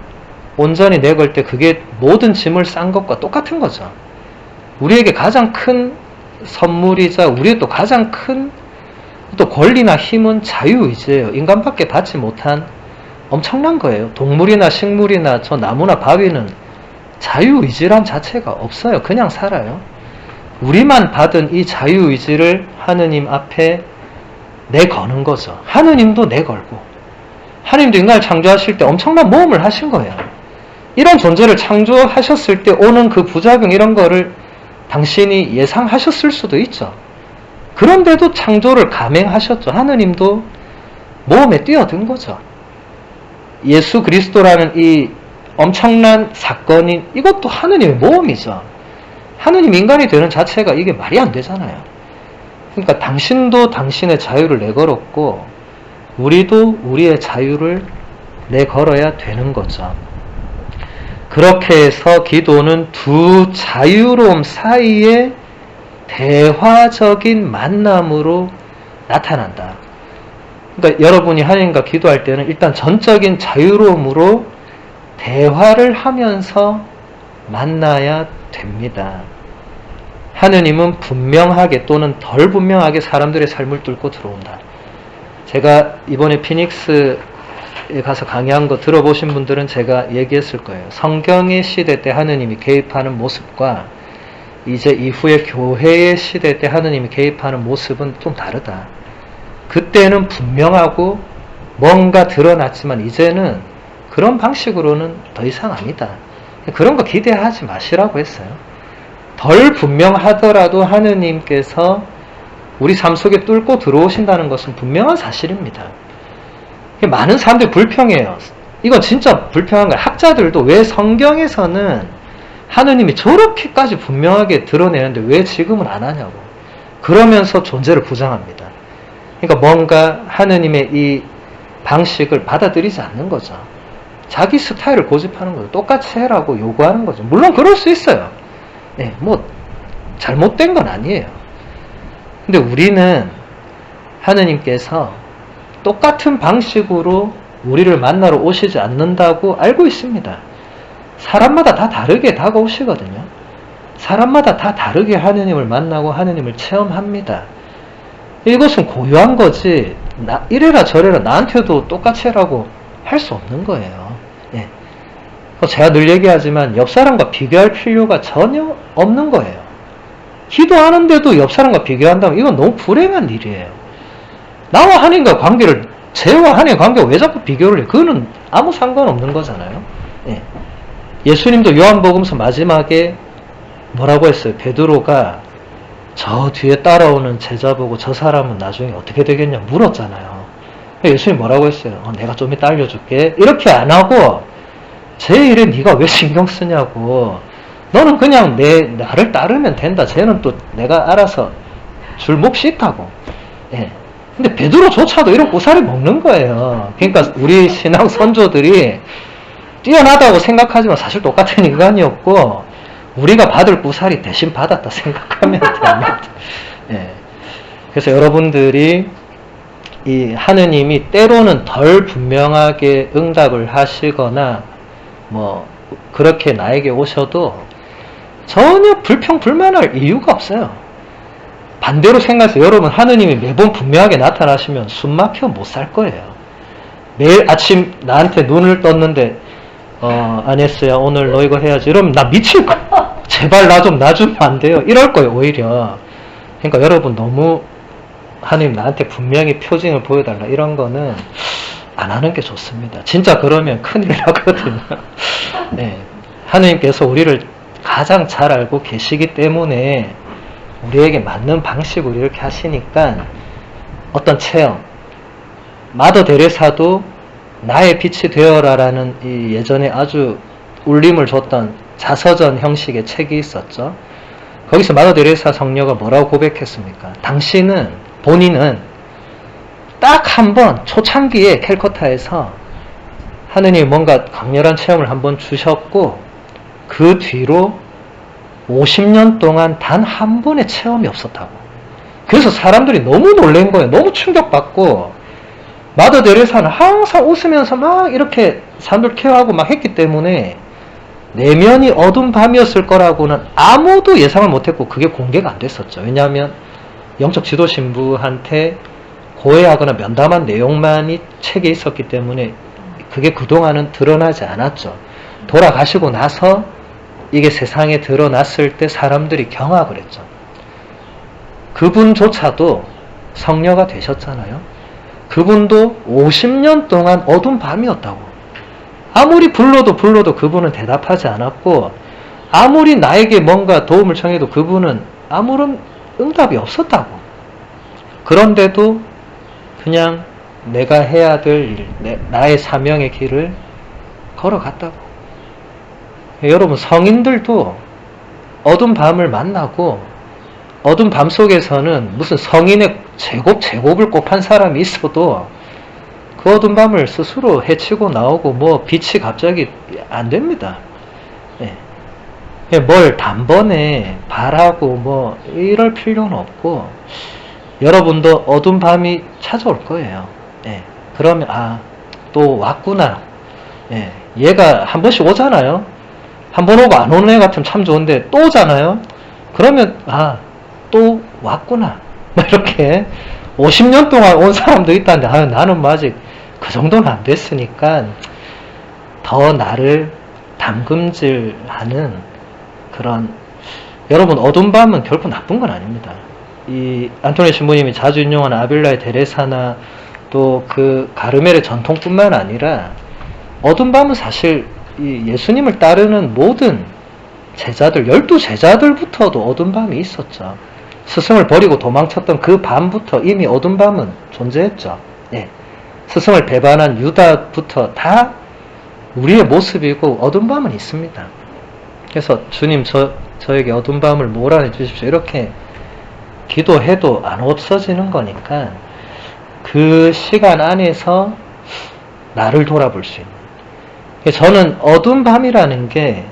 B: 온전히 내걸 때 그게 모든 짐을 싼 것과 똑같은 거죠. 우리에게 가장 큰 선물이자 우리의 또 가장 큰 또 권리나 힘은 자유의지예요. 인간밖에 받지 못한 엄청난 거예요. 동물이나 식물이나 저 나무나 바위는 자유의지란 자체가 없어요. 그냥 살아요. 우리만 받은 이 자유의지를 하느님 앞에 내거는 거죠. 하느님도 내걸고, 하느님도 인간을 창조하실 때 엄청난 모험을 하신 거예요. 이런 존재를 창조하셨을 때 오는 그 부작용, 이런 거를 당신이 예상하셨을 수도 있죠. 그런데도 창조를 감행하셨죠. 하느님도 모험에 뛰어든 거죠. 예수 그리스도라는 이 엄청난 사건이, 이것도 하느님의 모험이죠. 하느님 인간이 되는 자체가 이게 말이 안 되잖아요. 그러니까 당신도 당신의 자유를 내걸었고 우리도 우리의 자유를 내걸어야 되는 거죠. 그렇게 해서 기도는 두 자유로움 사이에 대화적인 만남으로 나타난다. 그러니까 여러분이 하나님과 기도할 때는 일단 전적인 자유로움으로 대화를 하면서 만나야 됩니다. 하느님은 분명하게 또는 덜 분명하게 사람들의 삶을 뚫고 들어온다. 제가 이번에 피닉스에 가서 강의한 거 들어보신 분들은 제가 얘기했을 거예요. 성경의 시대 때 하느님이 개입하는 모습과 이제 이후에 교회의 시대 때 하느님이 개입하는 모습은 좀 다르다. 그때는 분명하고 뭔가 드러났지만 이제는 그런 방식으로는 더 이상 아니다. 그런 거 기대하지 마시라고 했어요. 덜 분명하더라도 하느님께서 우리 삶 속에 뚫고 들어오신다는 것은 분명한 사실입니다. 많은 사람들이 불평해요. 이건 진짜 불평한 거예요. 학자들도 왜 성경에서는 하느님이 저렇게까지 분명하게 드러내는데 왜 지금은 안 하냐고. 그러면서 존재를 부정합니다. 그러니까 뭔가 하느님의 이 방식을 받아들이지 않는 거죠. 자기 스타일을 고집하는 거죠. 똑같이 해라고 요구하는 거죠. 물론 그럴 수 있어요. 네, 뭐 잘못된 건 아니에요. 근데 우리는 하느님께서 똑같은 방식으로 우리를 만나러 오시지 않는다고 알고 있습니다. 사람마다 다 다르게 다가오시거든요. 사람마다 다 다르게 하느님을 만나고 하느님을 체험합니다. 이것은 고유한 거지 이래라 저래라 나한테도 똑같이 해라고 할 수 없는 거예요. 예. 제가 늘 얘기하지만 옆 사람과 비교할 필요가 전혀 없는 거예요. 기도하는데도 옆 사람과 비교한다면 이건 너무 불행한 일이에요. 나와 하느님과 관계를, 쟤와 하느님의 관계가 왜 자꾸 비교를 해요? 그거는 아무 상관없는 거잖아요. 예. 예수님도 요한복음서 마지막에 뭐라고 했어요? 베드로가 저 뒤에 따라오는 제자 보고 저 사람은 나중에 어떻게 되겠냐 물었잖아요. 예수님 뭐라고 했어요? 내가 좀 이따 알려줄게. 이렇게 안 하고 제 일에 네가 왜 신경 쓰냐고. 너는 그냥 나를 따르면 된다. 쟤는 또 내가 알아서 줄 몫이 있다고. 예. 근데 베드로조차도 이런 고사리 먹는 거예요. 그러니까 우리 신앙 선조들이 뛰어나다고 생각하지만 사실 똑같은 인간이었고 우리가 받을 구살이 대신 받았다 생각하면 됩니다. 예. 그래서 여러분들이 이 하느님이 때로는 덜 분명하게 응답을 하시거나 뭐 그렇게 나에게 오셔도 전혀 불평불만할 이유가 없어요. 반대로 생각해서 여러분 하느님이 매번 분명하게 나타나시면 숨 막혀 못 살 거예요. 매일 아침 나한테 눈을 떴는데 아니었어요. 오늘 너 이거 해야지. 이러면 나 미칠 거야. 제발 나 좀 놔주면 안 돼요. 이럴 거예요 오히려. 그러니까 여러분 너무 하느님 나한테 분명히 표징을 보여달라 이런 거는 안 하는 게 좋습니다. 진짜 그러면 큰일 나거든요. 네. 하느님께서 우리를 가장 잘 알고 계시기 때문에 우리에게 맞는 방식으로 이렇게 하시니까 어떤 체험, 마더 데레사도 나의 빛이 되어라라는 이 예전에 아주 울림을 줬던 자서전 형식의 책이 있었죠. 거기서 마더 데레사 성녀가 뭐라고 고백했습니까? 본인은 딱 한 번 초창기에 캘커타에서 하느님이 뭔가 강렬한 체험을 한번 주셨고 그 뒤로 50년 동안 단 한 번의 체험이 없었다고. 그래서 사람들이 너무 놀란 거예요. 너무 충격받고 마더 데레사는 항상 웃으면서 막 이렇게 사람들 케어하고 막 했기 때문에 내면이 어두운 밤이었을 거라고는 아무도 예상을 못했고 그게 공개가 안 됐었죠. 왜냐하면 영적 지도 신부한테 고해하거나 면담한 내용만이 책에 있었기 때문에 그게 그동안은 드러나지 않았죠. 돌아가시고 나서 이게 세상에 드러났을 때 사람들이 경악을 했죠. 그분조차도 성녀가 되셨잖아요. 그분도 50년 동안 어두운 밤이었다고. 아무리 불러도 그분은 대답하지 않았고 아무리 나에게 뭔가 도움을 청해도 그분은 아무런 응답이 없었다고. 그런데도 그냥 내가 해야 될 일, 나의 사명의 길을 걸어갔다고. 여러분 성인들도 어두운 밤을 만나고 어두운 밤 속에서는 무슨 성인의 제곱을 곱한 사람이 있어도 그 어두운 밤을 스스로 헤치고 나오고 뭐 빛이 갑자기 안 됩니다. 예. 뭘 단번에 바라고 뭐 이럴 필요는 없고 여러분도 어두운 밤이 찾아올 거예요. 예. 그러면 또 왔구나. 예. 얘가 한 번씩 오잖아요. 한 번 오고 안 오는 애 같으면 참 좋은데 또 오잖아요. 그러면 또 왔구나. 이렇게 50년 동안 온 사람도 있다는데 나는 뭐 아직 그 정도는 안 됐으니까 더 나를 담금질하는 그런 여러분 어두운 밤은 결코 나쁜 건 아닙니다. 이 안토니 신부님이 자주 인용하는 아빌라의 데레사나 또 그 가르멜의 전통뿐만 아니라 어두운 밤은 사실 이 예수님을 따르는 모든 제자들 12제자들부터도 어두운 밤이 있었죠. 스승을 버리고 도망쳤던 그 밤부터 이미 어두운 밤은 존재했죠. 예. 스승을 배반한 유다부터 다 우리의 모습이고 어두운 밤은 있습니다. 그래서 주님 저에게 어두운 밤을 몰아내 주십시오. 이렇게 기도해도 안 없어지는 거니까 그 시간 안에서 나를 돌아볼 수 있는. 저는 어두운 밤이라는 게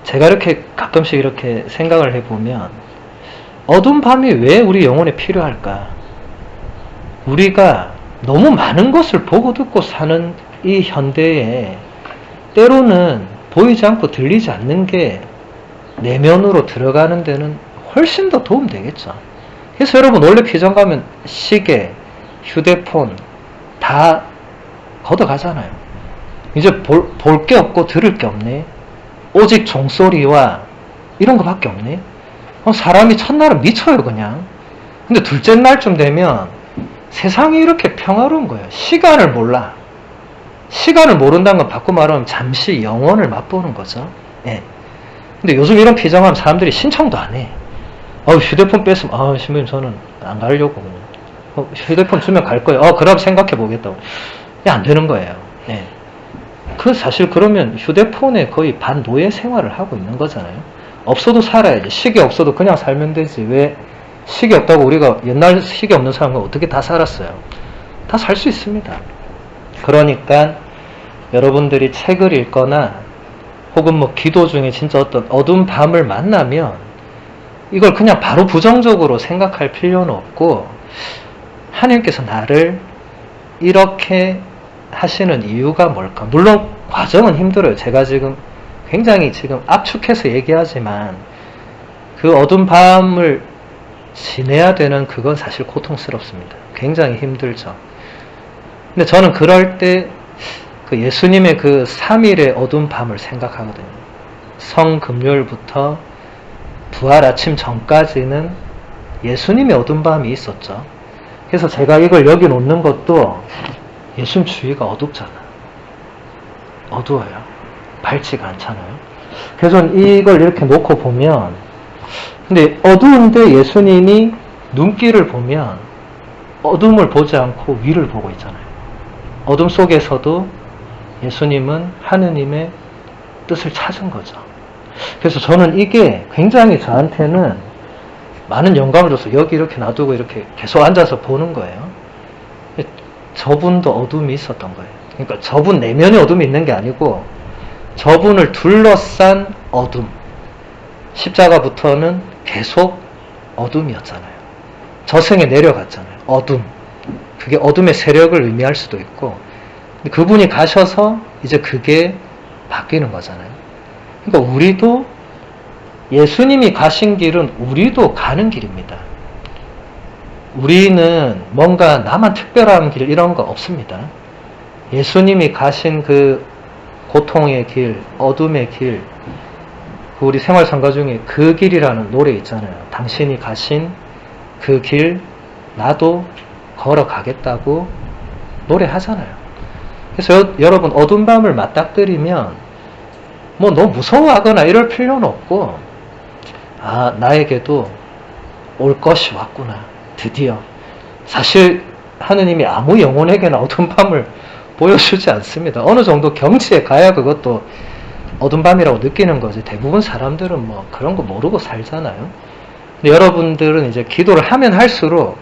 B: 제가 이렇게 가끔씩 이렇게 생각을 해보면 어두운 밤이 왜 우리 영혼에 필요할까? 우리가 너무 많은 것을 보고 듣고 사는 이 현대에 때로는 보이지 않고 들리지 않는 게 내면으로 들어가는 데는 훨씬 더 도움되겠죠. 그래서 여러분 원래 피정 가면 시계, 휴대폰 다 걷어가잖아요. 이제 볼 게 없고 들을 게 없네. 오직 종소리와 이런 거밖에 없네. 사람이 첫날은 미쳐요 그냥. 근데 둘째 날쯤 되면 세상이 이렇게 평화로운 거예요. 시간을 몰라. 시간을 모른다는 건 바꿔 말하면 잠시 영원을 맛보는 거죠. 예. 근데 요즘 이런 피정하면 사람들이 신청도 안 해. 휴대폰 뺐으면 신부님 저는 안 가려고 휴대폰 주면 갈 거예요. 그럼 생각해 보겠다고. 안 되는 거예요. 예. 사실 그러면 휴대폰에 거의 반노예 생활을 하고 있는 거잖아요. 없어도 살아야지. 시계 없어도 그냥 살면 되지. 왜 시계 없다고 우리가 옛날 시계 없는 사람과 어떻게 다 살았어요? 다 살 수 있습니다. 그러니까 여러분들이 책을 읽거나 혹은 뭐 기도 중에 진짜 어떤 어두운 밤을 만나면 이걸 그냥 바로 부정적으로 생각할 필요는 없고 하나님께서 나를 이렇게 하시는 이유가 뭘까? 물론 과정은 힘들어요. 제가 굉장히 압축해서 얘기하지만 그 어두운 밤을 지내야 되는 그건 사실 고통스럽습니다. 굉장히 힘들죠. 근데 저는 그럴 때 그 예수님의 그 3일의 어두운 밤을 생각하거든요. 성금요일부터 부활 아침 전까지는 예수님의 어두운 밤이 있었죠. 그래서 제가 이걸 여기 놓는 것도 예수님 주위가 어둡잖아. 어두워요. 밝지가 않잖아요. 그래서 이걸 이렇게 놓고 보면, 근데 어두운데 예수님이 눈길을 보면 어둠을 보지 않고 위를 보고 있잖아요. 어둠 속에서도 예수님은 하느님의 뜻을 찾은 거죠. 그래서 저는 이게 굉장히 저한테는 많은 영감을 줘서 여기 이렇게 놔두고 이렇게 계속 앉아서 보는 거예요. 저분도 어둠이 있었던 거예요. 그러니까 저분 내면에 어둠이 있는 게 아니고 저분을 둘러싼 어둠. 십자가부터는 계속 어둠이었잖아요. 저승에 내려갔잖아요. 어둠. 그게 어둠의 세력을 의미할 수도 있고, 그분이 가셔서 이제 그게 바뀌는 거잖아요. 그러니까 우리도 예수님이 가신 길은 우리도 가는 길입니다. 우리는 뭔가 나만 특별한 길 이런 거 없습니다. 예수님이 가신 그 고통의 길, 어둠의 길, 우리 생활상가 중에 그 길이라는 노래 있잖아요. 당신이 가신 그 길 나도 걸어가겠다고 노래하잖아요. 그래서 여러분 어두운 밤을 맞닥뜨리면 뭐 너무 무서워하거나 이럴 필요는 없고, 아, 나에게도 올 것이 왔구나. 드디어. 사실 하느님이 아무 영혼에게나 어두운 밤을 보여주지 않습니다. 어느 정도 경지에 가야 그것도 어두운 밤이라고 느끼는 거지. 대부분 사람들은 뭐 그런 거 모르고 살잖아요. 근데 여러분들은 이제 기도를 하면 할수록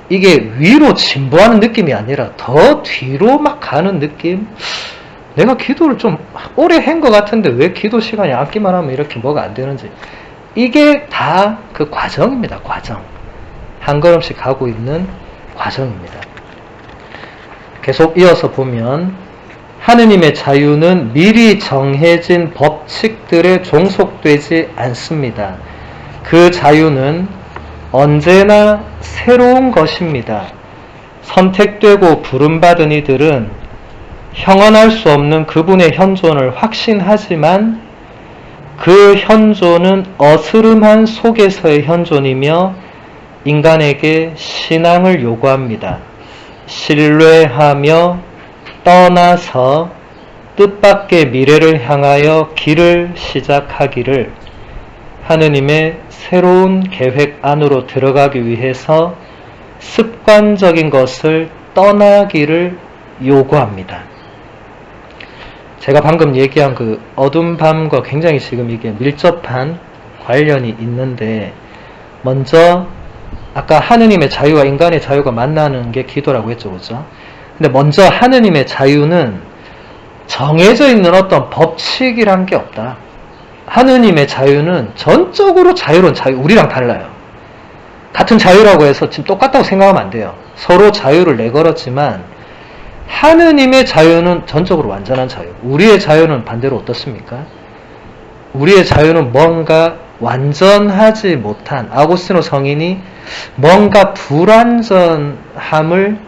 B: 이게 위로 진보하는 느낌이 아니라 더 뒤로 막 가는 느낌? 내가 기도를 좀 오래 한 것 같은데 왜 기도 시간이 앉기만 하면 이렇게 뭐가 안 되는지. 이게 다 그 과정입니다. 과정. 한 걸음씩 가고 있는 과정입니다. 계속 이어서 보면 하느님의 자유는 미리 정해진 법칙들에 종속되지 않습니다. 그 자유는 언제나 새로운 것입니다. 선택되고 부름받은 이들은 형언할 수 없는 그분의 현존을 확신하지만 그 현존은 어스름한 속에서의 현존이며 인간에게 신앙을 요구합니다. 신뢰하며 떠나서 뜻밖의 미래를 향하여 길을 시작하기를, 하느님의 새로운 계획 안으로 들어가기 위해서 습관적인 것을 떠나기를 요구합니다. 제가 방금 얘기한 그 어둠 밤과 굉장히 지금 이게 밀접한 관련이 있는데, 먼저 아까 하느님의 자유와 인간의 자유가 만나는 게 기도라고 했죠, 그죠? 근데 먼저 하느님의 자유는 정해져 있는 어떤 법칙이란 게 없다. 하느님의 자유는 전적으로 자유로운 자유, 우리랑 달라요. 같은 자유라고 해서 지금 똑같다고 생각하면 안 돼요. 서로 자유를 내걸었지만 하느님의 자유는 전적으로 완전한 자유. 우리의 자유는 반대로 어떻습니까? 우리의 자유는 뭔가 완전하지 못한, 아고스티노 성인이 뭔가 불완전함을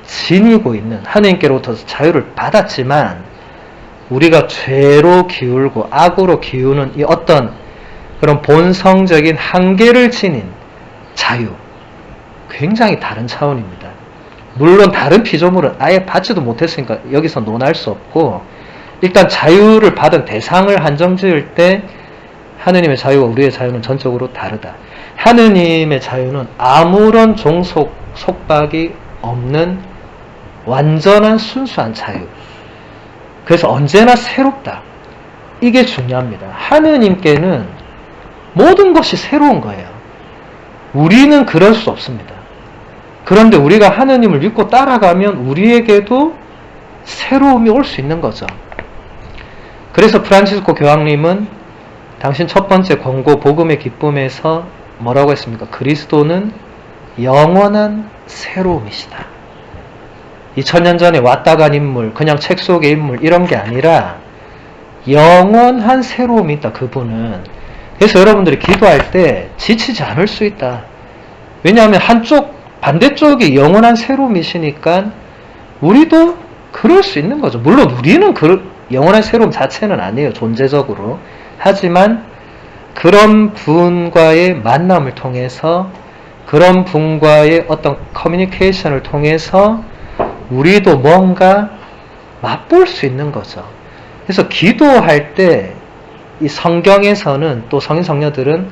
B: 지니고 있는, 하느님께로부터 자유를 받았지만 우리가 죄로 기울고 악으로 기우는 이 어떤 그런 본성적인 한계를 지닌 자유, 굉장히 다른 차원입니다. 물론 다른 피조물은 아예 받지도 못했으니까 여기서 논할 수 없고, 일단 자유를 받은 대상을 한정 지을 때 하느님의 자유와 우리의 자유는 전적으로 다르다. 하느님의 자유는 아무런 속박이 없는 완전한 순수한 자유. 그래서 언제나 새롭다. 이게 중요합니다. 하느님께는 모든 것이 새로운 거예요. 우리는 그럴 수 없습니다. 그런데 우리가 하느님을 믿고 따라가면 우리에게도 새로움이 올 수 있는 거죠. 그래서 프란치스코 교황님은 당신 첫 번째 권고 복음의 기쁨에서 뭐라고 했습니까? 그리스도는 영원한 새로움이시다. 2000년 전에 왔다 간 인물, 그냥 책 속의 인물 이런 게 아니라 영원한 새로움이 있다. 그분은 그래서 여러분들이 기도할 때 지치지 않을 수 있다. 왜냐하면 반대쪽이 영원한 새로움이시니까 우리도 그럴 수 있는 거죠. 물론 우리는 영원한 새로움 자체는 아니에요. 존재적으로. 하지만 그런 분과의 만남을 통해서 그런 분과의 어떤 커뮤니케이션을 통해서 우리도 뭔가 맛볼 수 있는 거죠. 그래서 기도할 때 이 성경에서는 또 성인 성녀들은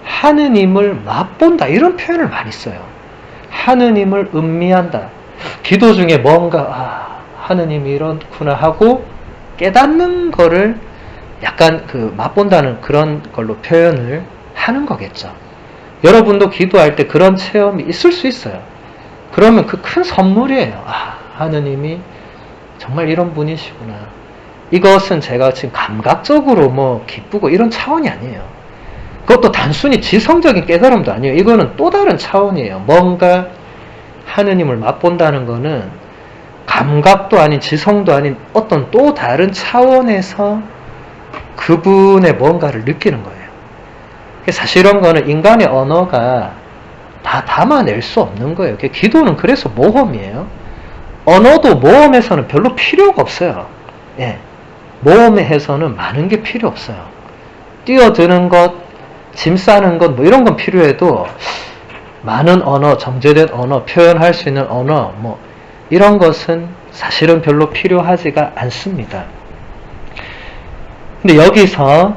B: 하느님을 맛본다 이런 표현을 많이 써요. 하느님을 음미한다. 기도 중에 뭔가 하느님이 이렇구나 하고 깨닫는 거를 약간 맛본다는 그런 걸로 표현을 하는 거겠죠. 여러분도 기도할 때 그런 체험이 있을 수 있어요. 그러면 그 큰 선물이에요. 하느님이 정말 이런 분이시구나. 이것은 제가 지금 감각적으로 기쁘고 이런 차원이 아니에요. 그것도 단순히 지성적인 깨달음도 아니에요. 이거는 또 다른 차원이에요. 뭔가 하느님을 맛본다는 거는 감각도 아닌 지성도 아닌 어떤 또 다른 차원에서 그분의 뭔가를 느끼는 거예요. 사실 이런 거는 인간의 언어가 다 담아낼 수 없는 거예요. 기도는 그래서 모험이에요. 언어도 모험에서는 별로 필요가 없어요. 예. 모험에서는 많은 게 필요 없어요. 뛰어드는 것, 짐 싸는 것, 이런 건 필요해도 많은 언어, 정제된 언어, 표현할 수 있는 언어, 이런 것은 사실은 별로 필요하지가 않습니다. 근데 여기서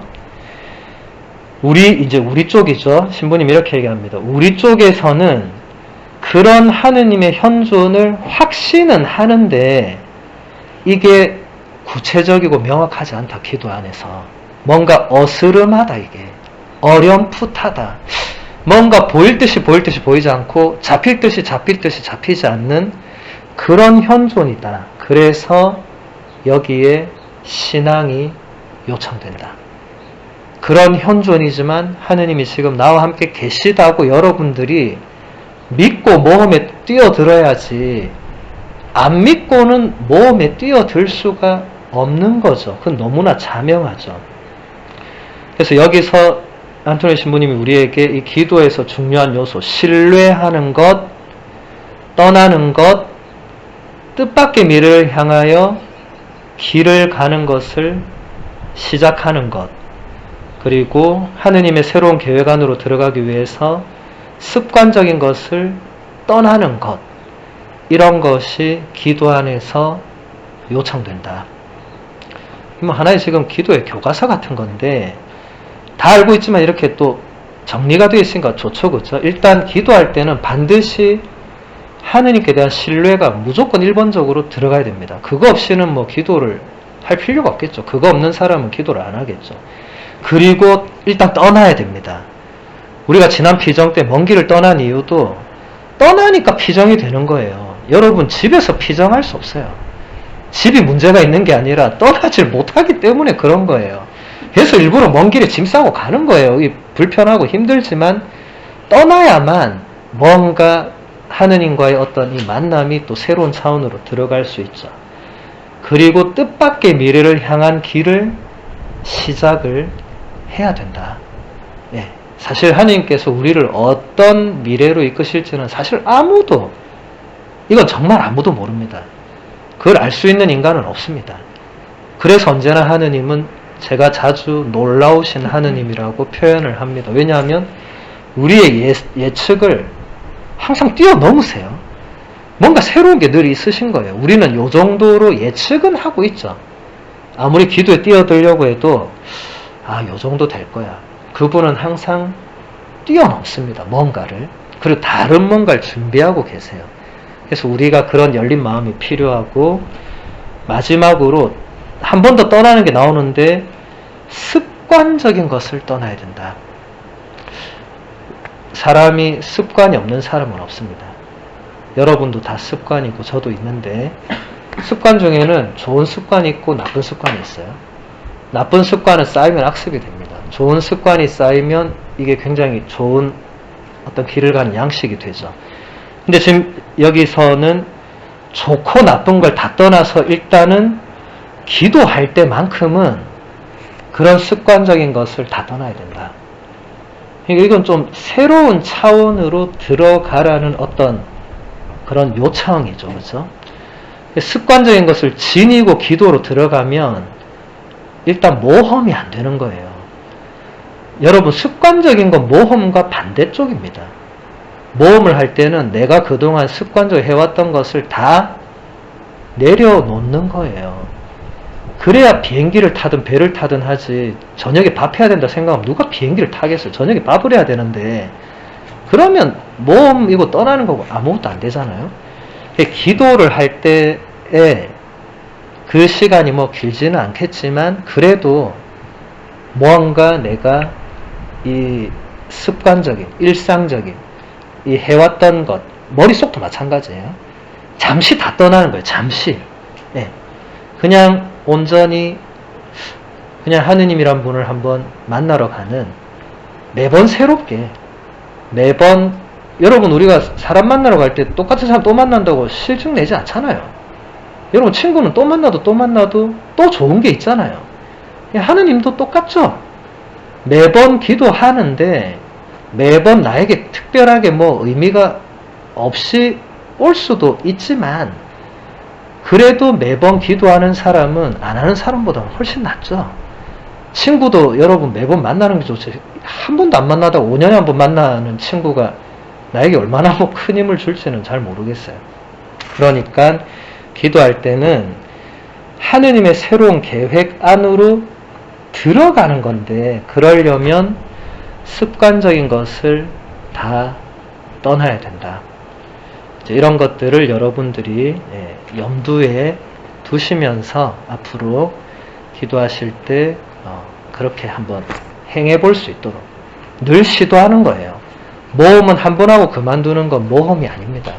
B: 우리 쪽이죠. 신부님 이렇게 얘기합니다. 우리 쪽에서는 그런 하느님의 현존을 확신은 하는데 이게 구체적이고 명확하지 않다. 기도 안에서 뭔가 어스름하다. 이게 어렴풋하다. 뭔가 보일 듯이 보이지 않고 잡힐 듯이 잡히지 않는 그런 현존이다. 그래서 여기에 신앙이 요청된다. 그런 현존이지만 하느님이 지금 나와 함께 계시다고 여러분들이 믿고 모험에 뛰어들어야지, 안 믿고는 모험에 뛰어들 수가 없는 거죠. 그건 너무나 자명하죠. 그래서 여기서 안토니 신부님이 우리에게 이 기도에서 중요한 요소, 신뢰하는 것, 떠나는 것, 뜻밖의 미래를 향하여 길을 가는 것을 시작하는 것, 그리고 하느님의 새로운 계획 안으로 들어가기 위해서 습관적인 것을 떠나는 것, 이런 것이 기도 안에서 요청된다. 하나의 지금 기도의 교과서 같은 건데 다 알고 있지만 이렇게 또 정리가 되어 있으니까 좋죠. 그렇죠? 일단 기도할 때는 반드시 하느님께 대한 신뢰가 무조건 1번적으로 들어가야 됩니다. 그거 없이는 기도를 할 필요가 없겠죠. 그거 없는 사람은 기도를 안 하겠죠. 그리고 일단 떠나야 됩니다. 우리가 지난 피정 때 먼 길을 떠난 이유도 떠나니까 피정이 되는 거예요. 여러분 집에서 피정할 수 없어요. 집이 문제가 있는 게 아니라 떠나질 못하기 때문에 그런 거예요. 그래서 일부러 먼 길에 짐 싸고 가는 거예요. 불편하고 힘들지만 떠나야만 뭔가 하느님과의 어떤 이 만남이 또 새로운 차원으로 들어갈 수 있죠. 그리고 뜻밖의 미래를 향한 길을 시작을 해야 된다. 예, 사실 하느님께서 우리를 어떤 미래로 이끄실지는 사실 이건 정말 아무도 모릅니다. 그걸 알 수 있는 인간은 없습니다. 그래서 언제나 하느님은 제가 자주 놀라우신 하느님이라고 표현을 합니다. 왜냐하면 우리의 예측을 항상 뛰어넘으세요. 뭔가 새로운 게 늘 있으신 거예요. 우리는 요 정도로 예측은 하고 있죠. 아무리 기도에 뛰어들려고 해도 요 정도 될 거야. 그분은 항상 뛰어넘습니다. 뭔가를. 그리고 다른 뭔가를 준비하고 계세요. 그래서 우리가 그런 열린 마음이 필요하고, 마지막으로 한 번 더 떠나는 게 나오는데 습관적인 것을 떠나야 된다. 사람이 습관이 없는 사람은 없습니다. 여러분도 다 습관이 있고 저도 있는데, 습관 중에는 좋은 습관이 있고 나쁜 습관이 있어요. 나쁜 습관은 쌓이면 악습이 됩니다. 좋은 습관이 쌓이면 이게 굉장히 좋은 어떤 길을 가는 양식이 되죠. 근데 지금 여기서는 좋고 나쁜 걸 다 떠나서 일단은 기도할 때만큼은 그런 습관적인 것을 다 떠나야 된다. 그러니까 이건 좀 새로운 차원으로 들어가라는 어떤 그런 요청이죠. 그죠? 습관적인 것을 지니고 기도로 들어가면 일단 모험이 안 되는 거예요. 여러분, 습관적인 건 모험과 반대쪽입니다. 모험을 할 때는 내가 그동안 습관적으로 해왔던 것을 다 내려놓는 거예요. 그래야 비행기를 타든 배를 타든 하지, 저녁에 밥 해야 된다 생각하면 누가 비행기를 타겠어요? 저녁에 밥을 해야 되는데, 그러면 모험이고 떠나는 거고 아무것도 안 되잖아요. 기도를 할 때에 그 시간이 뭐 길지는 않겠지만, 그래도 무언가 내가 이 습관적인, 일상적인, 이 해왔던 것, 머릿속도 마찬가지예요. 잠시 다 떠나는 거예요. 잠시. 예. 그냥 온전히 그냥 하느님이란 분을 한번 만나러 가는, 매번 새롭게, 매번, 여러분, 우리가 사람 만나러 갈 때 똑같은 사람 또 만난다고 실증 내지 않잖아요. 여러분, 친구는 또 만나도 또 좋은 게 있잖아요. 하느님도 똑같죠. 매번 기도하는데 매번 나에게 특별하게 뭐 의미가 없이 올 수도 있지만, 그래도 매번 기도하는 사람은 안 하는 사람보다 훨씬 낫죠. 친구도 여러분 매번 만나는 게 좋지, 한 번도 안 만나다가 5년에 한 번 만나는 친구가 나에게 얼마나 뭐 큰 힘을 줄지는 잘 모르겠어요. 그러니까 기도할 때는 하느님의 새로운 계획 안으로 들어가는 건데, 그러려면 습관적인 것을 다 떠나야 된다. 이런 것들을 여러분들이 염두에 두시면서 앞으로 기도하실 때 그렇게 한번 행해 볼 수 있도록 늘 시도하는 거예요. 모험은 한 번 하고 그만두는 건 모험이 아닙니다.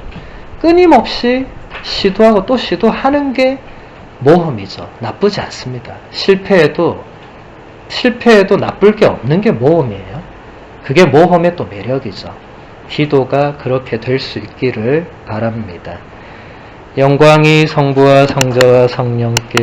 B: 끊임없이 시도하고 또 시도하는 게 모험이죠. 나쁘지 않습니다. 실패해도 나쁠 게 없는 게 모험이에요. 그게 모험의 또 매력이죠. 기도가 그렇게 될 수 있기를 바랍니다. 영광이 성부와 성자와 성령께